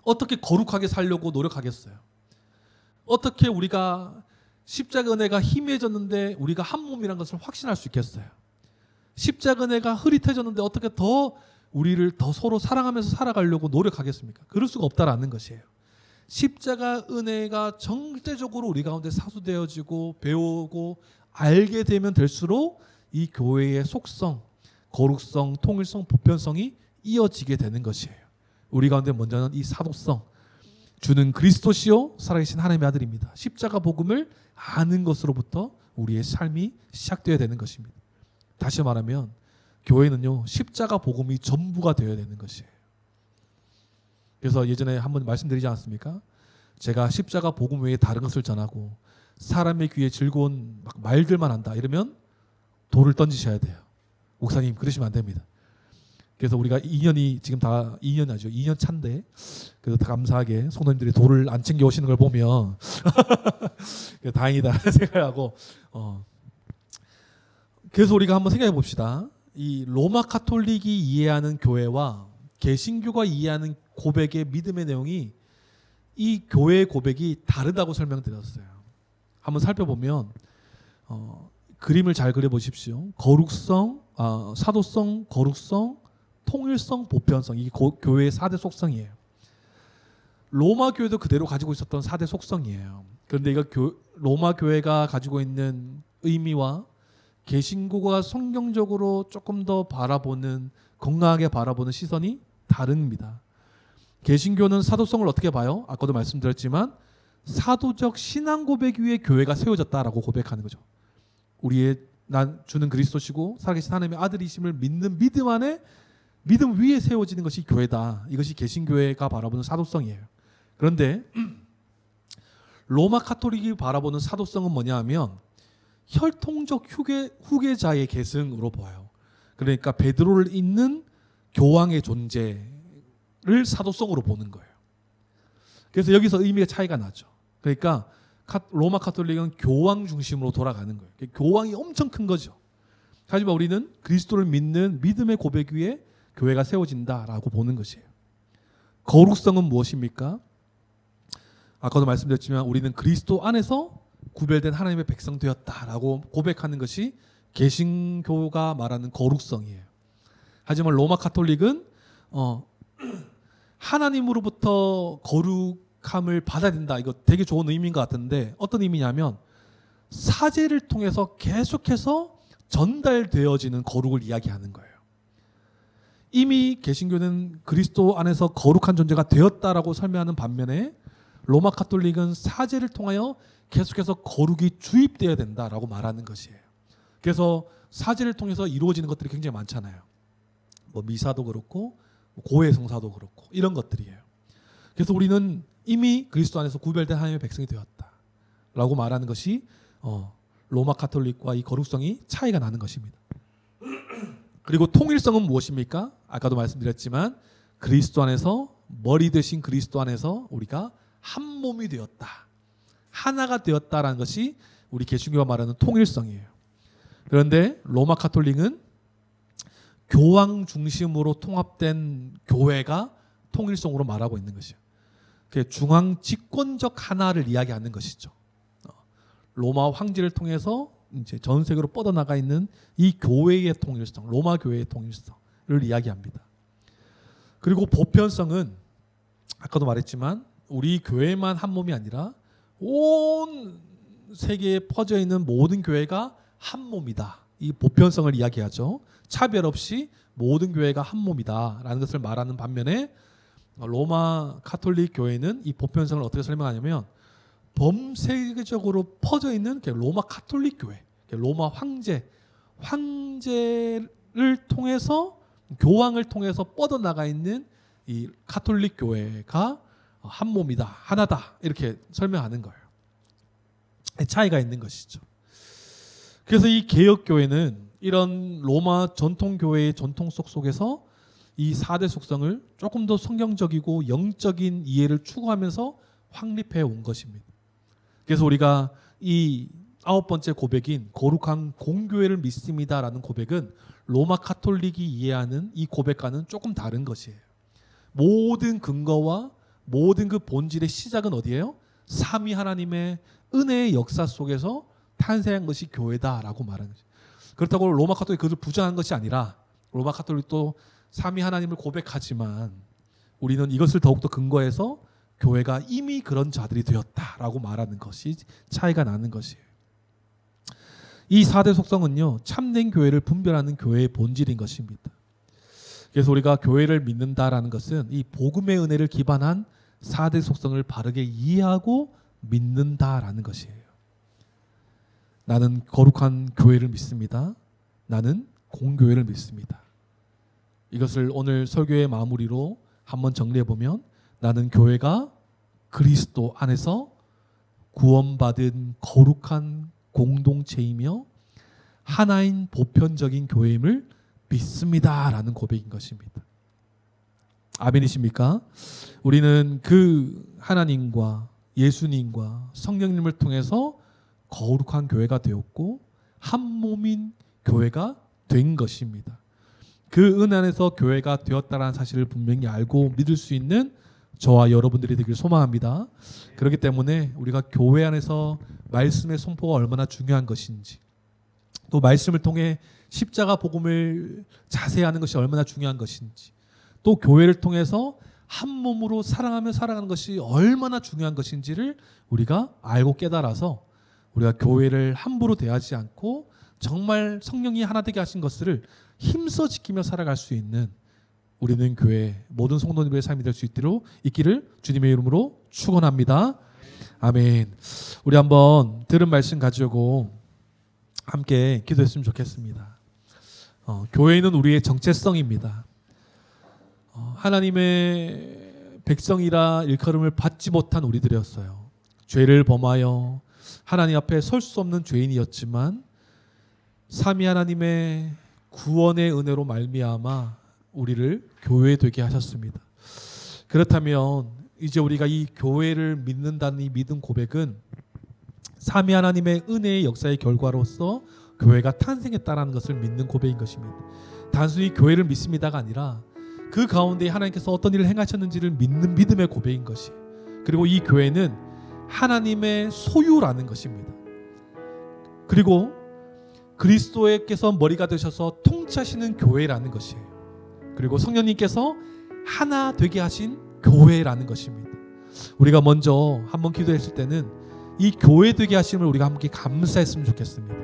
어떻게 거룩하게 살려고 노력하겠어요? 어떻게 우리가 십자가 은혜가 희미해졌는데 우리가 한 몸이라는 것을 확신할 수 있겠어요? 십자가 은혜가 흐릿해졌는데 어떻게 더 우리를 더 서로 사랑하면서 살아가려고 노력하겠습니까? 그럴 수가 없다라는 것이에요. 십자가 은혜가 절대적으로 우리 가운데 사수되어지고 배우고 알게 되면 될수록 이 교회의 속성, 거룩성, 통일성, 보편성이 이어지게 되는 것이에요. 우리 가운데 먼저는 이 사도성, 주는 그리스도시요 살아계신 하나님의 아들입니다. 십자가 복음을 아는 것으로부터 우리의 삶이 시작되어야 되는 것입니다. 다시 말하면 교회는요, 십자가 복음이 전부가 되어야 되는 것이에요. 그래서 예전에 한번 말씀드리지 않았습니까? 제가 십자가 복음 외에 다른 것을 전하고 사람의 귀에 즐거운 막 말들만 한다 이러면 돌을 던지셔야 돼요. 목사님 그러시면 안 됩니다. 그래서 우리가 2년이 지금 다 2년 아죠. 2년 차인데 그래도 다 감사하게 성도님들이 돌을 안 챙겨 오시는 걸 보면 다행이다 생각하고 그래서 우리가 한번 생각해 봅시다. 이 로마 카톨릭이 이해하는 교회와 개신교가 이해하는 고백의 믿음의 내용이 이 교회의 고백이 다르다고 설명드렸어요. 한번 살펴보면 그림을 잘 그려보십시오. 거룩성, 사도성, 거룩성, 통일성, 보편성 이게 교회의 4대 속성이에요. 로마 교회도 그대로 가지고 있었던 4대 속성이에요. 그런데 이거 로마 교회가 가지고 있는 의미와 개신교가 성경적으로 조금 더 바라보는 건강하게 바라보는 시선이 다릅니다. 개신교는 사도성을 어떻게 봐요? 아까도 말씀드렸지만 사도적 신앙 고백 위에 교회가 세워졌다라고 고백하는 거죠. 우리의 난 주는 그리스도시고 살아계신 하나님의 아들이심을 믿는 믿음 안에 믿음 위에 세워지는 것이 교회다. 이것이 개신교회가 바라보는 사도성이에요. 그런데 로마 카톨릭이 바라보는 사도성은 뭐냐 하면 혈통적 후계자의 계승으로 보아요. 그러니까 베드로를 잇는 교황의 존재를 사도성으로 보는 거예요. 그래서 여기서 의미의 차이가 나죠. 그러니까 로마 카톨릭은 교황 중심으로 돌아가는 거예요. 교황이 엄청 큰 거죠. 하지만 우리는 그리스도를 믿는 믿음의 고백 위에 교회가 세워진다라고 보는 것이에요. 거룩성은 무엇입니까? 아까도 말씀드렸지만 우리는 그리스도 안에서 구별된 하나님의 백성 되었다라고 고백하는 것이 개신교가 말하는 거룩성이에요. 하지만 로마 카톨릭은 하나님으로부터 거룩함을 받아야 된다. 이거 되게 좋은 의미인 것 같은데 어떤 의미냐면 사제를 통해서 계속해서 전달되어지는 거룩을 이야기하는 거예요. 이미 개신교는 그리스도 안에서 거룩한 존재가 되었다라고 설명하는 반면에 로마 카톨릭은 사제를 통하여 계속해서 거룩이 주입되어야 된다라고 말하는 것이에요. 그래서 사제를 통해서 이루어지는 것들이 굉장히 많잖아요. 뭐 미사도 그렇고 고해 성사도 그렇고 이런 것들이에요. 그래서 우리는 이미 그리스도 안에서 구별된 하나님의 백성이 되었다라고 말하는 것이 로마 카톨릭과 이 거룩성이 차이가 나는 것입니다. 그리고 통일성은 무엇입니까? 아까도 말씀드렸지만 그리스도 안에서 머리 대신 그리스도 안에서 우리가 한 몸이 되었다. 하나가 되었다라는 것이 우리 개신교가 말하는 통일성이에요. 그런데 로마 카톨릭은 교황 중심으로 통합된 교회가 통일성으로 말하고 있는 것이에요. 중앙 집권적 하나를 이야기하는 것이죠. 로마 황제를 통해서 이제 전 세계로 뻗어나가 있는 이 교회의 통일성, 로마 교회의 통일성을 이야기합니다. 그리고 보편성은 아까도 말했지만 우리 교회만 한 몸이 아니라 온 세계에 퍼져 있는 모든 교회가 한 몸이다. 이 보편성을 이야기하죠. 차별 없이 모든 교회가 한 몸이다라는 것을 말하는 반면에 로마 카톨릭 교회는 이 보편성을 어떻게 설명하냐면 범세계적으로 퍼져 있는 로마 카톨릭 교회, 로마 황제를 통해서 교황을 통해서 뻗어나가 있는 이 카톨릭 교회가 한 몸이다, 하나다 이렇게 설명하는 거예요. 차이가 있는 것이죠. 그래서 이 개혁교회는 이런 로마 전통교회의 전통 속에서 이 4대 속성을 조금 더 성경적이고 영적인 이해를 추구하면서 확립해 온 것입니다. 그래서 우리가 이 9번째 고백인 거룩한 공교회를 믿습니다라는 고백은 로마 카톨릭이 이해하는 이 고백과는 조금 다른 것이에요. 모든 근거와 모든 그 본질의 시작은 어디예요? 삼위 하나님의 은혜의 역사 속에서 탄생한 것이 교회다라고 말하는 거죠. 그렇다고 로마 카톨릭이 그것을 부정한 것이 아니라 로마 카톨릭도 삼위 하나님을 고백하지만 우리는 이것을 더욱더 근거해서 교회가 이미 그런 자들이 되었다라고 말하는 것이 차이가 나는 것이에요. 이 4대 속성은요, 참된 교회를 분별하는 교회의 본질인 것입니다. 그래서 우리가 교회를 믿는다라는 것은 이 복음의 은혜를 기반한 4대 속성을 바르게 이해하고 믿는다라는 것이에요. 나는 거룩한 교회를 믿습니다. 나는 공교회를 믿습니다. 이것을 오늘 설교의 마무리로 한번 정리해 보면 나는 교회가 그리스도 안에서 구원받은 거룩한 공동체이며 하나인 보편적인 교회임을 믿습니다라는 고백인 것입니다. 아멘이십니까? 우리는 그 하나님과 예수님과 성령님을 통해서 거룩한 교회가 되었고 한 몸인 교회가 된 것입니다. 그 은 안에서 교회가 되었다는 사실을 분명히 알고 믿을 수 있는 저와 여러분들이 되길 소망합니다. 그렇기 때문에 우리가 교회 안에서 말씀의 선포가 얼마나 중요한 것인지, 또 말씀을 통해 십자가 복음을 자세히 아는 것이 얼마나 중요한 것인지, 또 교회를 통해서 한 몸으로 사랑하며 살아가는 것이 얼마나 중요한 것인지를 우리가 알고 깨달아서 우리가 교회를 함부로 대하지 않고 정말 성령이 하나 되게 하신 것을 힘써 지키며 살아갈 수 있는 우리는 교회 모든 성도님들의 삶이 될 수 있기를 주님의 이름으로 축원합니다. 아멘. 우리 한번 들은 말씀 가지고 함께 기도했으면 좋겠습니다. 교회는 우리의 정체성입니다. 하나님의 백성이라 일컬음을 받지 못한 우리들이었어요. 죄를 범하여 하나님 앞에 설 수 없는 죄인이었지만 삼위 하나님의 구원의 은혜로 말미암아 우리를 교회 되게 하셨습니다. 그렇다면 이제 우리가 이 교회를 믿는다는 이 믿음 고백은 삼위 하나님의 은혜의 역사의 결과로서 교회가 탄생했다는 것을 믿는 고백인 것입니다. 단순히 교회를 믿습니다가 아니라 그 가운데 하나님께서 어떤 일을 행하셨는지를 믿는 믿음의 고백인 것이, 그리고 이 교회는 하나님의 소유라는 것입니다. 그리고 그리스도께서 머리가 되셔서 통치하시는 교회라는 것이에요. 그리고 성령님께서 하나 되게 하신 교회라는 것입니다. 우리가 먼저 한번 기도했을 때는 이 교회 되게 하심을 우리가 함께 감사했으면 좋겠습니다.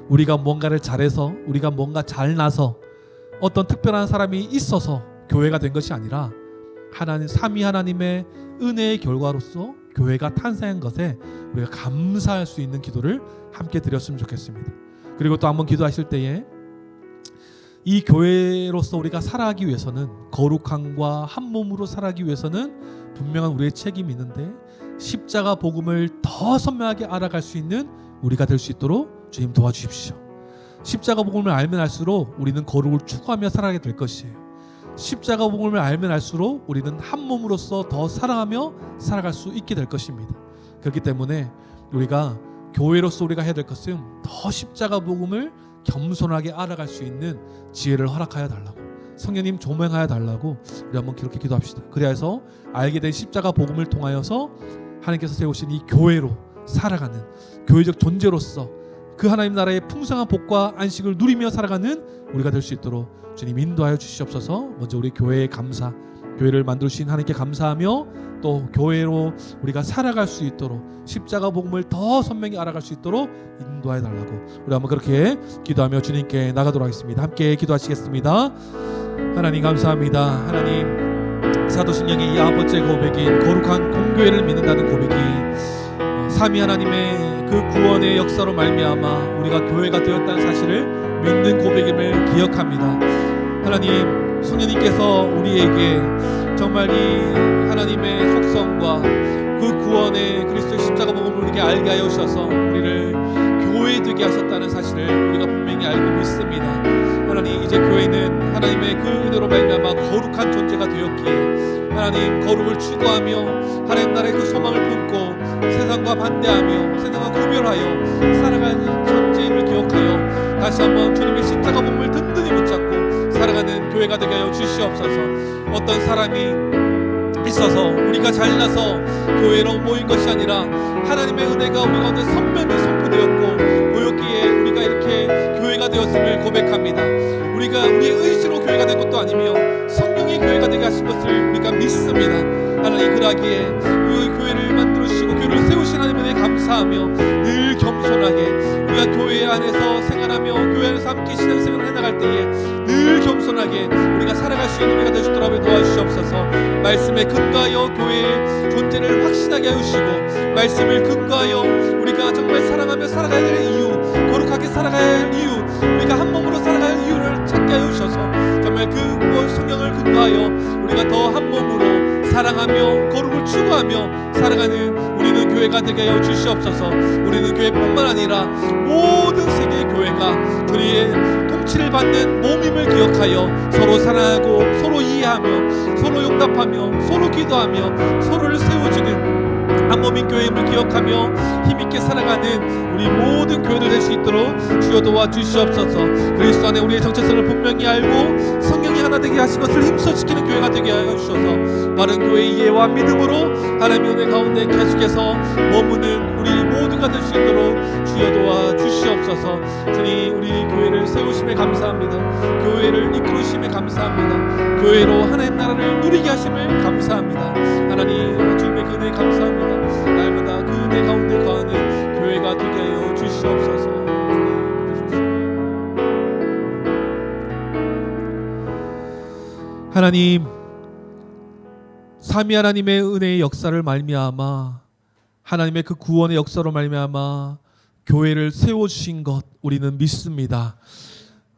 우리가 뭔가를 잘해서, 우리가 뭔가 잘나서, 어떤 특별한 사람이 있어서 교회가 된 것이 아니라 하나님, 삼위 하나님의 은혜의 결과로서 교회가 탄생한 것에 우리가 감사할 수 있는 기도를 함께 드렸으면 좋겠습니다. 그리고 또 한번 기도하실 때에 이 교회로서 우리가 살아가기 위해서는, 거룩함과 한 몸으로 살아가기 위해서는 분명한 우리의 책임이 있는데 십자가 복음을 더 선명하게 알아갈 수 있는 우리가 될 수 있도록 주님 도와주십시오. 십자가 복음을 알면 알수록 우리는 거룩을 추구하며 살아가게 될 것이에요. 십자가 복음을 알면 알수록 우리는 한 몸으로서 더 사랑하며 살아갈 수 있게 될 것입니다. 그렇기 때문에 우리가 교회로서 우리가 해야 될 것은 더 십자가 복음을 겸손하게 알아갈 수 있는 지혜를 허락하여 달라고, 성령님 조명하여 달라고 우리 한번 그렇게 기도합시다. 그래서 알게 된 십자가 복음을 통하여서 하나님께서 세우신 이 교회로 살아가는 교회적 존재로서 그 하나님 나라의 풍성한 복과 안식을 누리며 살아가는 우리가 될 수 있도록 주님 인도하여 주시옵소서. 먼저 우리 교회의 감사, 교회를 만들어주신 하나님께 감사하며 또 교회로 우리가 살아갈 수 있도록 십자가 복음을 더 선명히 알아갈 수 있도록 인도하여 달라고 우리 한번 그렇게 기도하며 주님께 나가도록 하겠습니다. 함께 기도하시겠습니다. 하나님 감사합니다. 하나님, 사도신경의 이 아버지의 고백인 거룩한 공교회를 믿는다는 고백이 삼위 하나님의 그 구원의 역사로 말미암아 우리가 교회가 되었다는 사실을 믿는 고백임을 기억합니다. 하나님, 성령님께서 우리에게 정말 이 하나님의 속성과 그 구원의 그리스도의 십자가 복음을 우리에게 알게 하여 주셔서 우리를 교회 되게 하셨다는 사실을 우리가 분명히 알고 믿습니다. 하나님, 이제 교회는 하나님의 그 은혜로 말미암아 거룩한 존재가 되었기에 하나님, 거룩을 추구하며 하나님 나라의 그 소망을 품고 세상과 반대하며 세상과 구별하여 살아가는 존재임을 기억하여 다시 한번 주님의 십자가 복음을 든든히 붙잡고 살아가는 교회가 되게 하여 주시옵소서. 어떤 사람이 있어서 우리가 잘나서 교회로 모인 것이 아니라 하나님의 은혜가 우리 가운데 선명히 선포되었고 보였기에 우리가 이렇게 교회가 되었음을 고백합니다. 우리가 우리의 의지로 교회가 된 것도 아니며 성령이 교회가 되게 하신 것을 우리가 믿습니다. 하나님, 그러하기에 우리 교회를 만들어주시고 교회를 세우신 하나님에 감사하며 늘 겸손하게 우리가 교회 안에서 생활하며 교회 안에서 함께 신앙생활을 해나갈 때에 늘 겸손하게 우리가 살아갈 수 있는 우리가 될 수 있도록 도와주시옵소서. 말씀에 근거하여 교회의 존재를 확신하게 하시고 말씀을 근거하여 우리가 정말 사랑하며 살아가야 될 이유, 거룩하게 살아가야 할 이유, 우리가 한 몸으로 살아가야 할 이유를 찾게 하여 주셔서 정말 정말 그 성령을 근거하여 우리가 더 한 몸으로 사랑하며 거룩을 추구하며 살아가는 우리는 교회가 되게 하여 주시옵소서. 우리는 교회뿐만 아니라 모든 세계의 교회가 주님의 통치를 받는 몸임을 기억하여 서로 사랑하고 서로 이해하며 서로 용납하며 서로 기도하며 서로를 세워주는 한 몸인 교회임을 기억하며 힘있게 살아가는 우리 모든 교회들 될 수 있도록 주여 도와주시옵소서. 그리스도 안에 우리의 정체성을 분명히 알고 성령이 하나 되게 하신 것을 힘써 지키는 교회가 되게 하여 주셔서 바른 교회의 이해와 믿음으로 하나님의 은혜 가운데 계속해서 머무는 우리 모두가 될 수 있도록 주여 도와주시옵소서. 주님, 우리 교회를 세우심에 감사합니다. 교회를 이끌으심에 감사합니다. 교회로 하나님 나라를 누리게 하심을 감사합니다. 하나님, 주님의 그 은혜 감사합니다. 날마다 그 은혜 가운데 거하는 교회가 되게 하여 주시옵소서. 하나님, 삼위 하나님의 은혜의 역사를 말미암아 하나님의 그 구원의 역사로 말미암아 교회를 세워주신 것 우리는 믿습니다.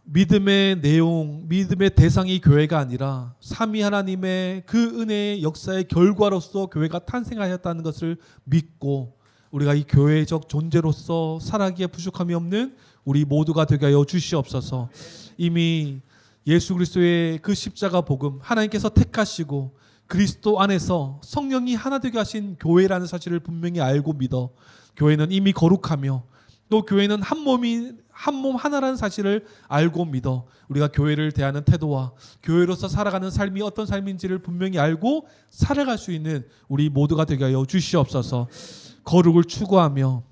믿음의 내용, 믿음의 대상이 교회가 아니라 삼위 하나님의 그 은혜의 역사의 결과로서 교회가 탄생하였다는 것을 믿고 우리가 이 교회적 존재로서 살아가기에 부족함이 없는 우리 모두가 되게 하여 주시옵소서. 이미 예수 그리스도의 그 십자가 복음, 하나님께서 택하시고 그리스도 안에서 성령이 하나 되게 하신 교회라는 사실을 분명히 알고 믿어 교회는 이미 거룩하며 또 교회는 한 몸 하나라는 사실을 알고 믿어 우리가 교회를 대하는 태도와 교회로서 살아가는 삶이 어떤 삶인지를 분명히 알고 살아갈 수 있는 우리 모두가 되게 하여 주시옵소서. 거룩을 추구하며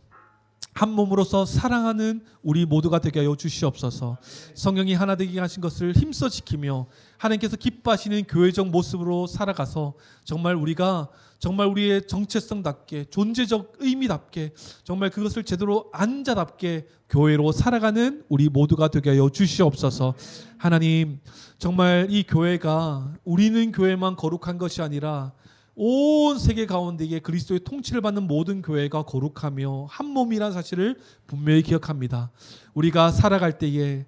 한 몸으로서 사랑하는 우리 모두가 되게 하여 주시옵소서. 성령이 하나 되게 하신 것을 힘써 지키며 하나님께서 기뻐하시는 교회적 모습으로 살아가서 정말 우리가 정말 우리의 정체성답게 존재적 의미답게 정말 그것을 제대로 안자답게 교회로 살아가는 우리 모두가 되게 하여 주시옵소서. 하나님, 정말 이 교회가 우리는 교회만 거룩한 것이 아니라 온 세계 가운데에 그리스도의 통치를 받는 모든 교회가 거룩하며 한 몸이라는 사실을 분명히 기억합니다. 우리가 살아갈 때에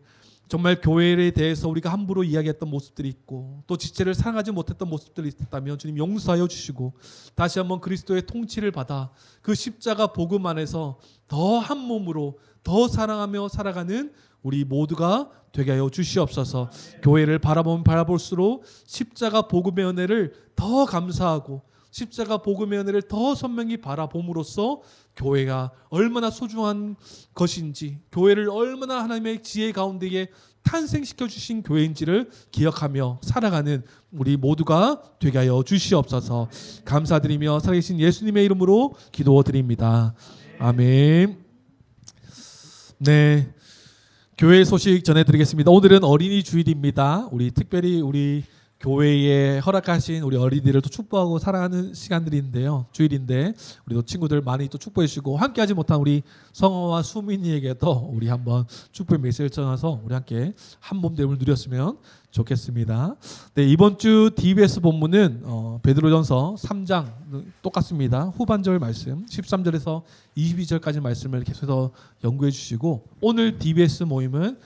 정말 교회에 대해서 우리가 함부로 이야기했던 모습들이 있고 또 지체를 사랑하지 못했던 모습들이 있었다면 주님 용서하여 주시고 다시 한번 그리스도의 통치를 받아 그 십자가 복음 안에서 더 한 몸으로 더 사랑하며 살아가는 우리 모두가 되게 하여 주시옵소서. 교회를 바라보면 바라볼수록 십자가 복음의 은혜를 더 감사하고 십자가 복음의 은혜를 더 선명히 바라봄으로써 교회가 얼마나 소중한 것인지 교회를 얼마나 하나님의 지혜 가운데에 탄생시켜 주신 교회인지를 기억하며 살아가는 우리 모두가 되게 하여 주시옵소서. 감사드리며 살아계신 예수님의 이름으로 기도드립니다. 아멘. 네, 교회 소식 전해드리겠습니다. 오늘은 어린이 주일입니다. 우리 특별히 우리 교회에 허락하신 우리 어린이들을 또 축복하고 사랑하는 시간들인데요. 주일인데 우리도 친구들 많이 또 축복해 주시고 함께하지 못한 우리 성호와 수민이에게도 우리 한번 축복의 메시지를 전해서 우리 함께 한 몸됨을 누렸으면 좋겠습니다. 네, 이번 주 DBS 본문은 베드로전서 3장 똑같습니다. 후반절 말씀 13절에서 22절까지 말씀을 계속해서 연구해 주시고 오늘 DBS 모임은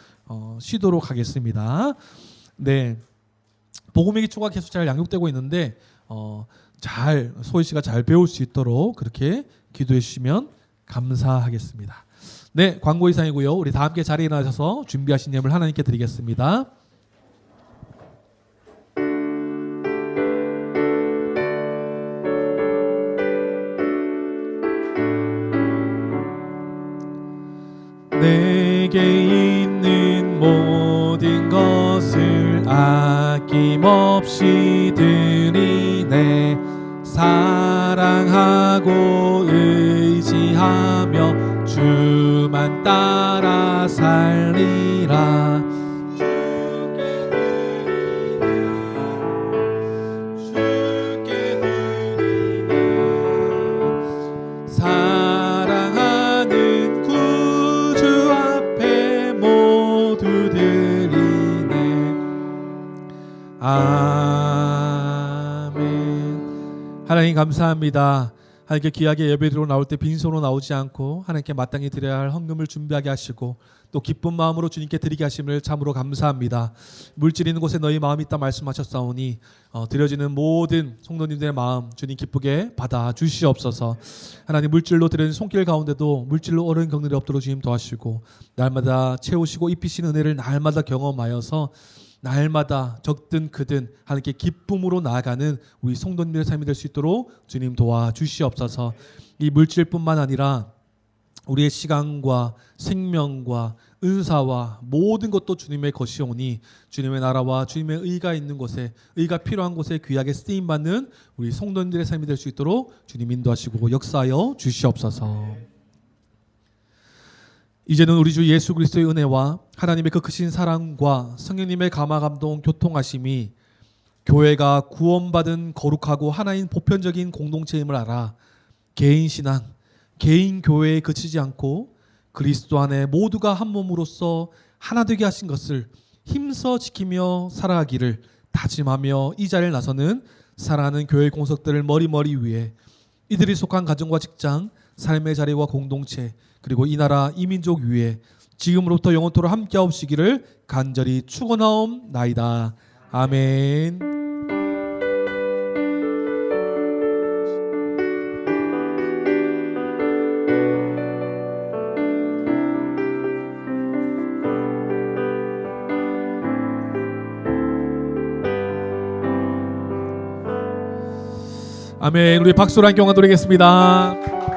쉬도록 하겠습니다. 네. 복음의 기초가 계속 잘 양육되고 있는데 잘 소희 씨가 잘 배울 수 있도록 그렇게 기도해 주시면 감사하겠습니다. 네, 광고 이상이고요. 우리 다 함께 자리에 나셔서 준비하신 예물 하나님께 드리겠습니다. 내게 있는 모든 것을 아낌없이 드리네. 사랑하고 의지하며 주만 따라 살리라. 주께 드리네. 사랑하는 구주 앞에 모두 드리네. 아멘. 하나님 감사합니다. 하나님께 귀하게 예배드리러 나올 때 빈손으로 나오지 않고 하나님께 마땅히 드려야 할 헌금을 준비하게 하시고 또 기쁜 마음으로 주님께 드리게 하심을 참으로 감사합니다. 물질 있는 곳에 너희 마음이 있다 말씀하셨사오니 드려지는 모든 성도님들의 마음 주님 기쁘게 받아 주시옵소서. 하나님 물질로 드리는 손길 가운데도 물질로 어려운 경륜이 없도록 주님 도와주시고 날마다 채우시고 입히시는 은혜를 날마다 경험하여서 날마다 적든 크든 하나님께 기쁨으로 나아가는 우리 성도님들의 삶이 될 수 있도록 주님 도와주시옵소서. 이 물질뿐만 아니라 우리의 시간과 생명과 은사와 모든 것도 주님의 것이오니 주님의 나라와 주님의 의가 있는 곳에 의가 필요한 곳에 귀하게 쓰임받는 우리 성도님들의 삶이 될 수 있도록 주님 인도하시고 역사하여 주시옵소서. 이제는 우리 주 예수 그리스도의 은혜와 하나님의 그 크신 사랑과 성령님의 감화 감동 교통하심이 교회가 구원받은 거룩하고 하나인 보편적인 공동체임을 알아 개인 신앙, 개인 교회에 그치지 않고 그리스도 안에 모두가 한 몸으로서 하나 되게 하신 것을 힘써 지키며 살아가기를 다짐하며 이 자리를 나서는 사랑하는 교회 공석들을 머리머리 위에 이들이 속한 가정과 직장, 삶의 자리와 공동체 그리고 이 나라 이 민족 위에 지금으로부터 영원토록 함께하옵시기를 간절히 축원하옵나이다. 아멘. 아멘. 우리 박수로 한 경화 드리겠습니다.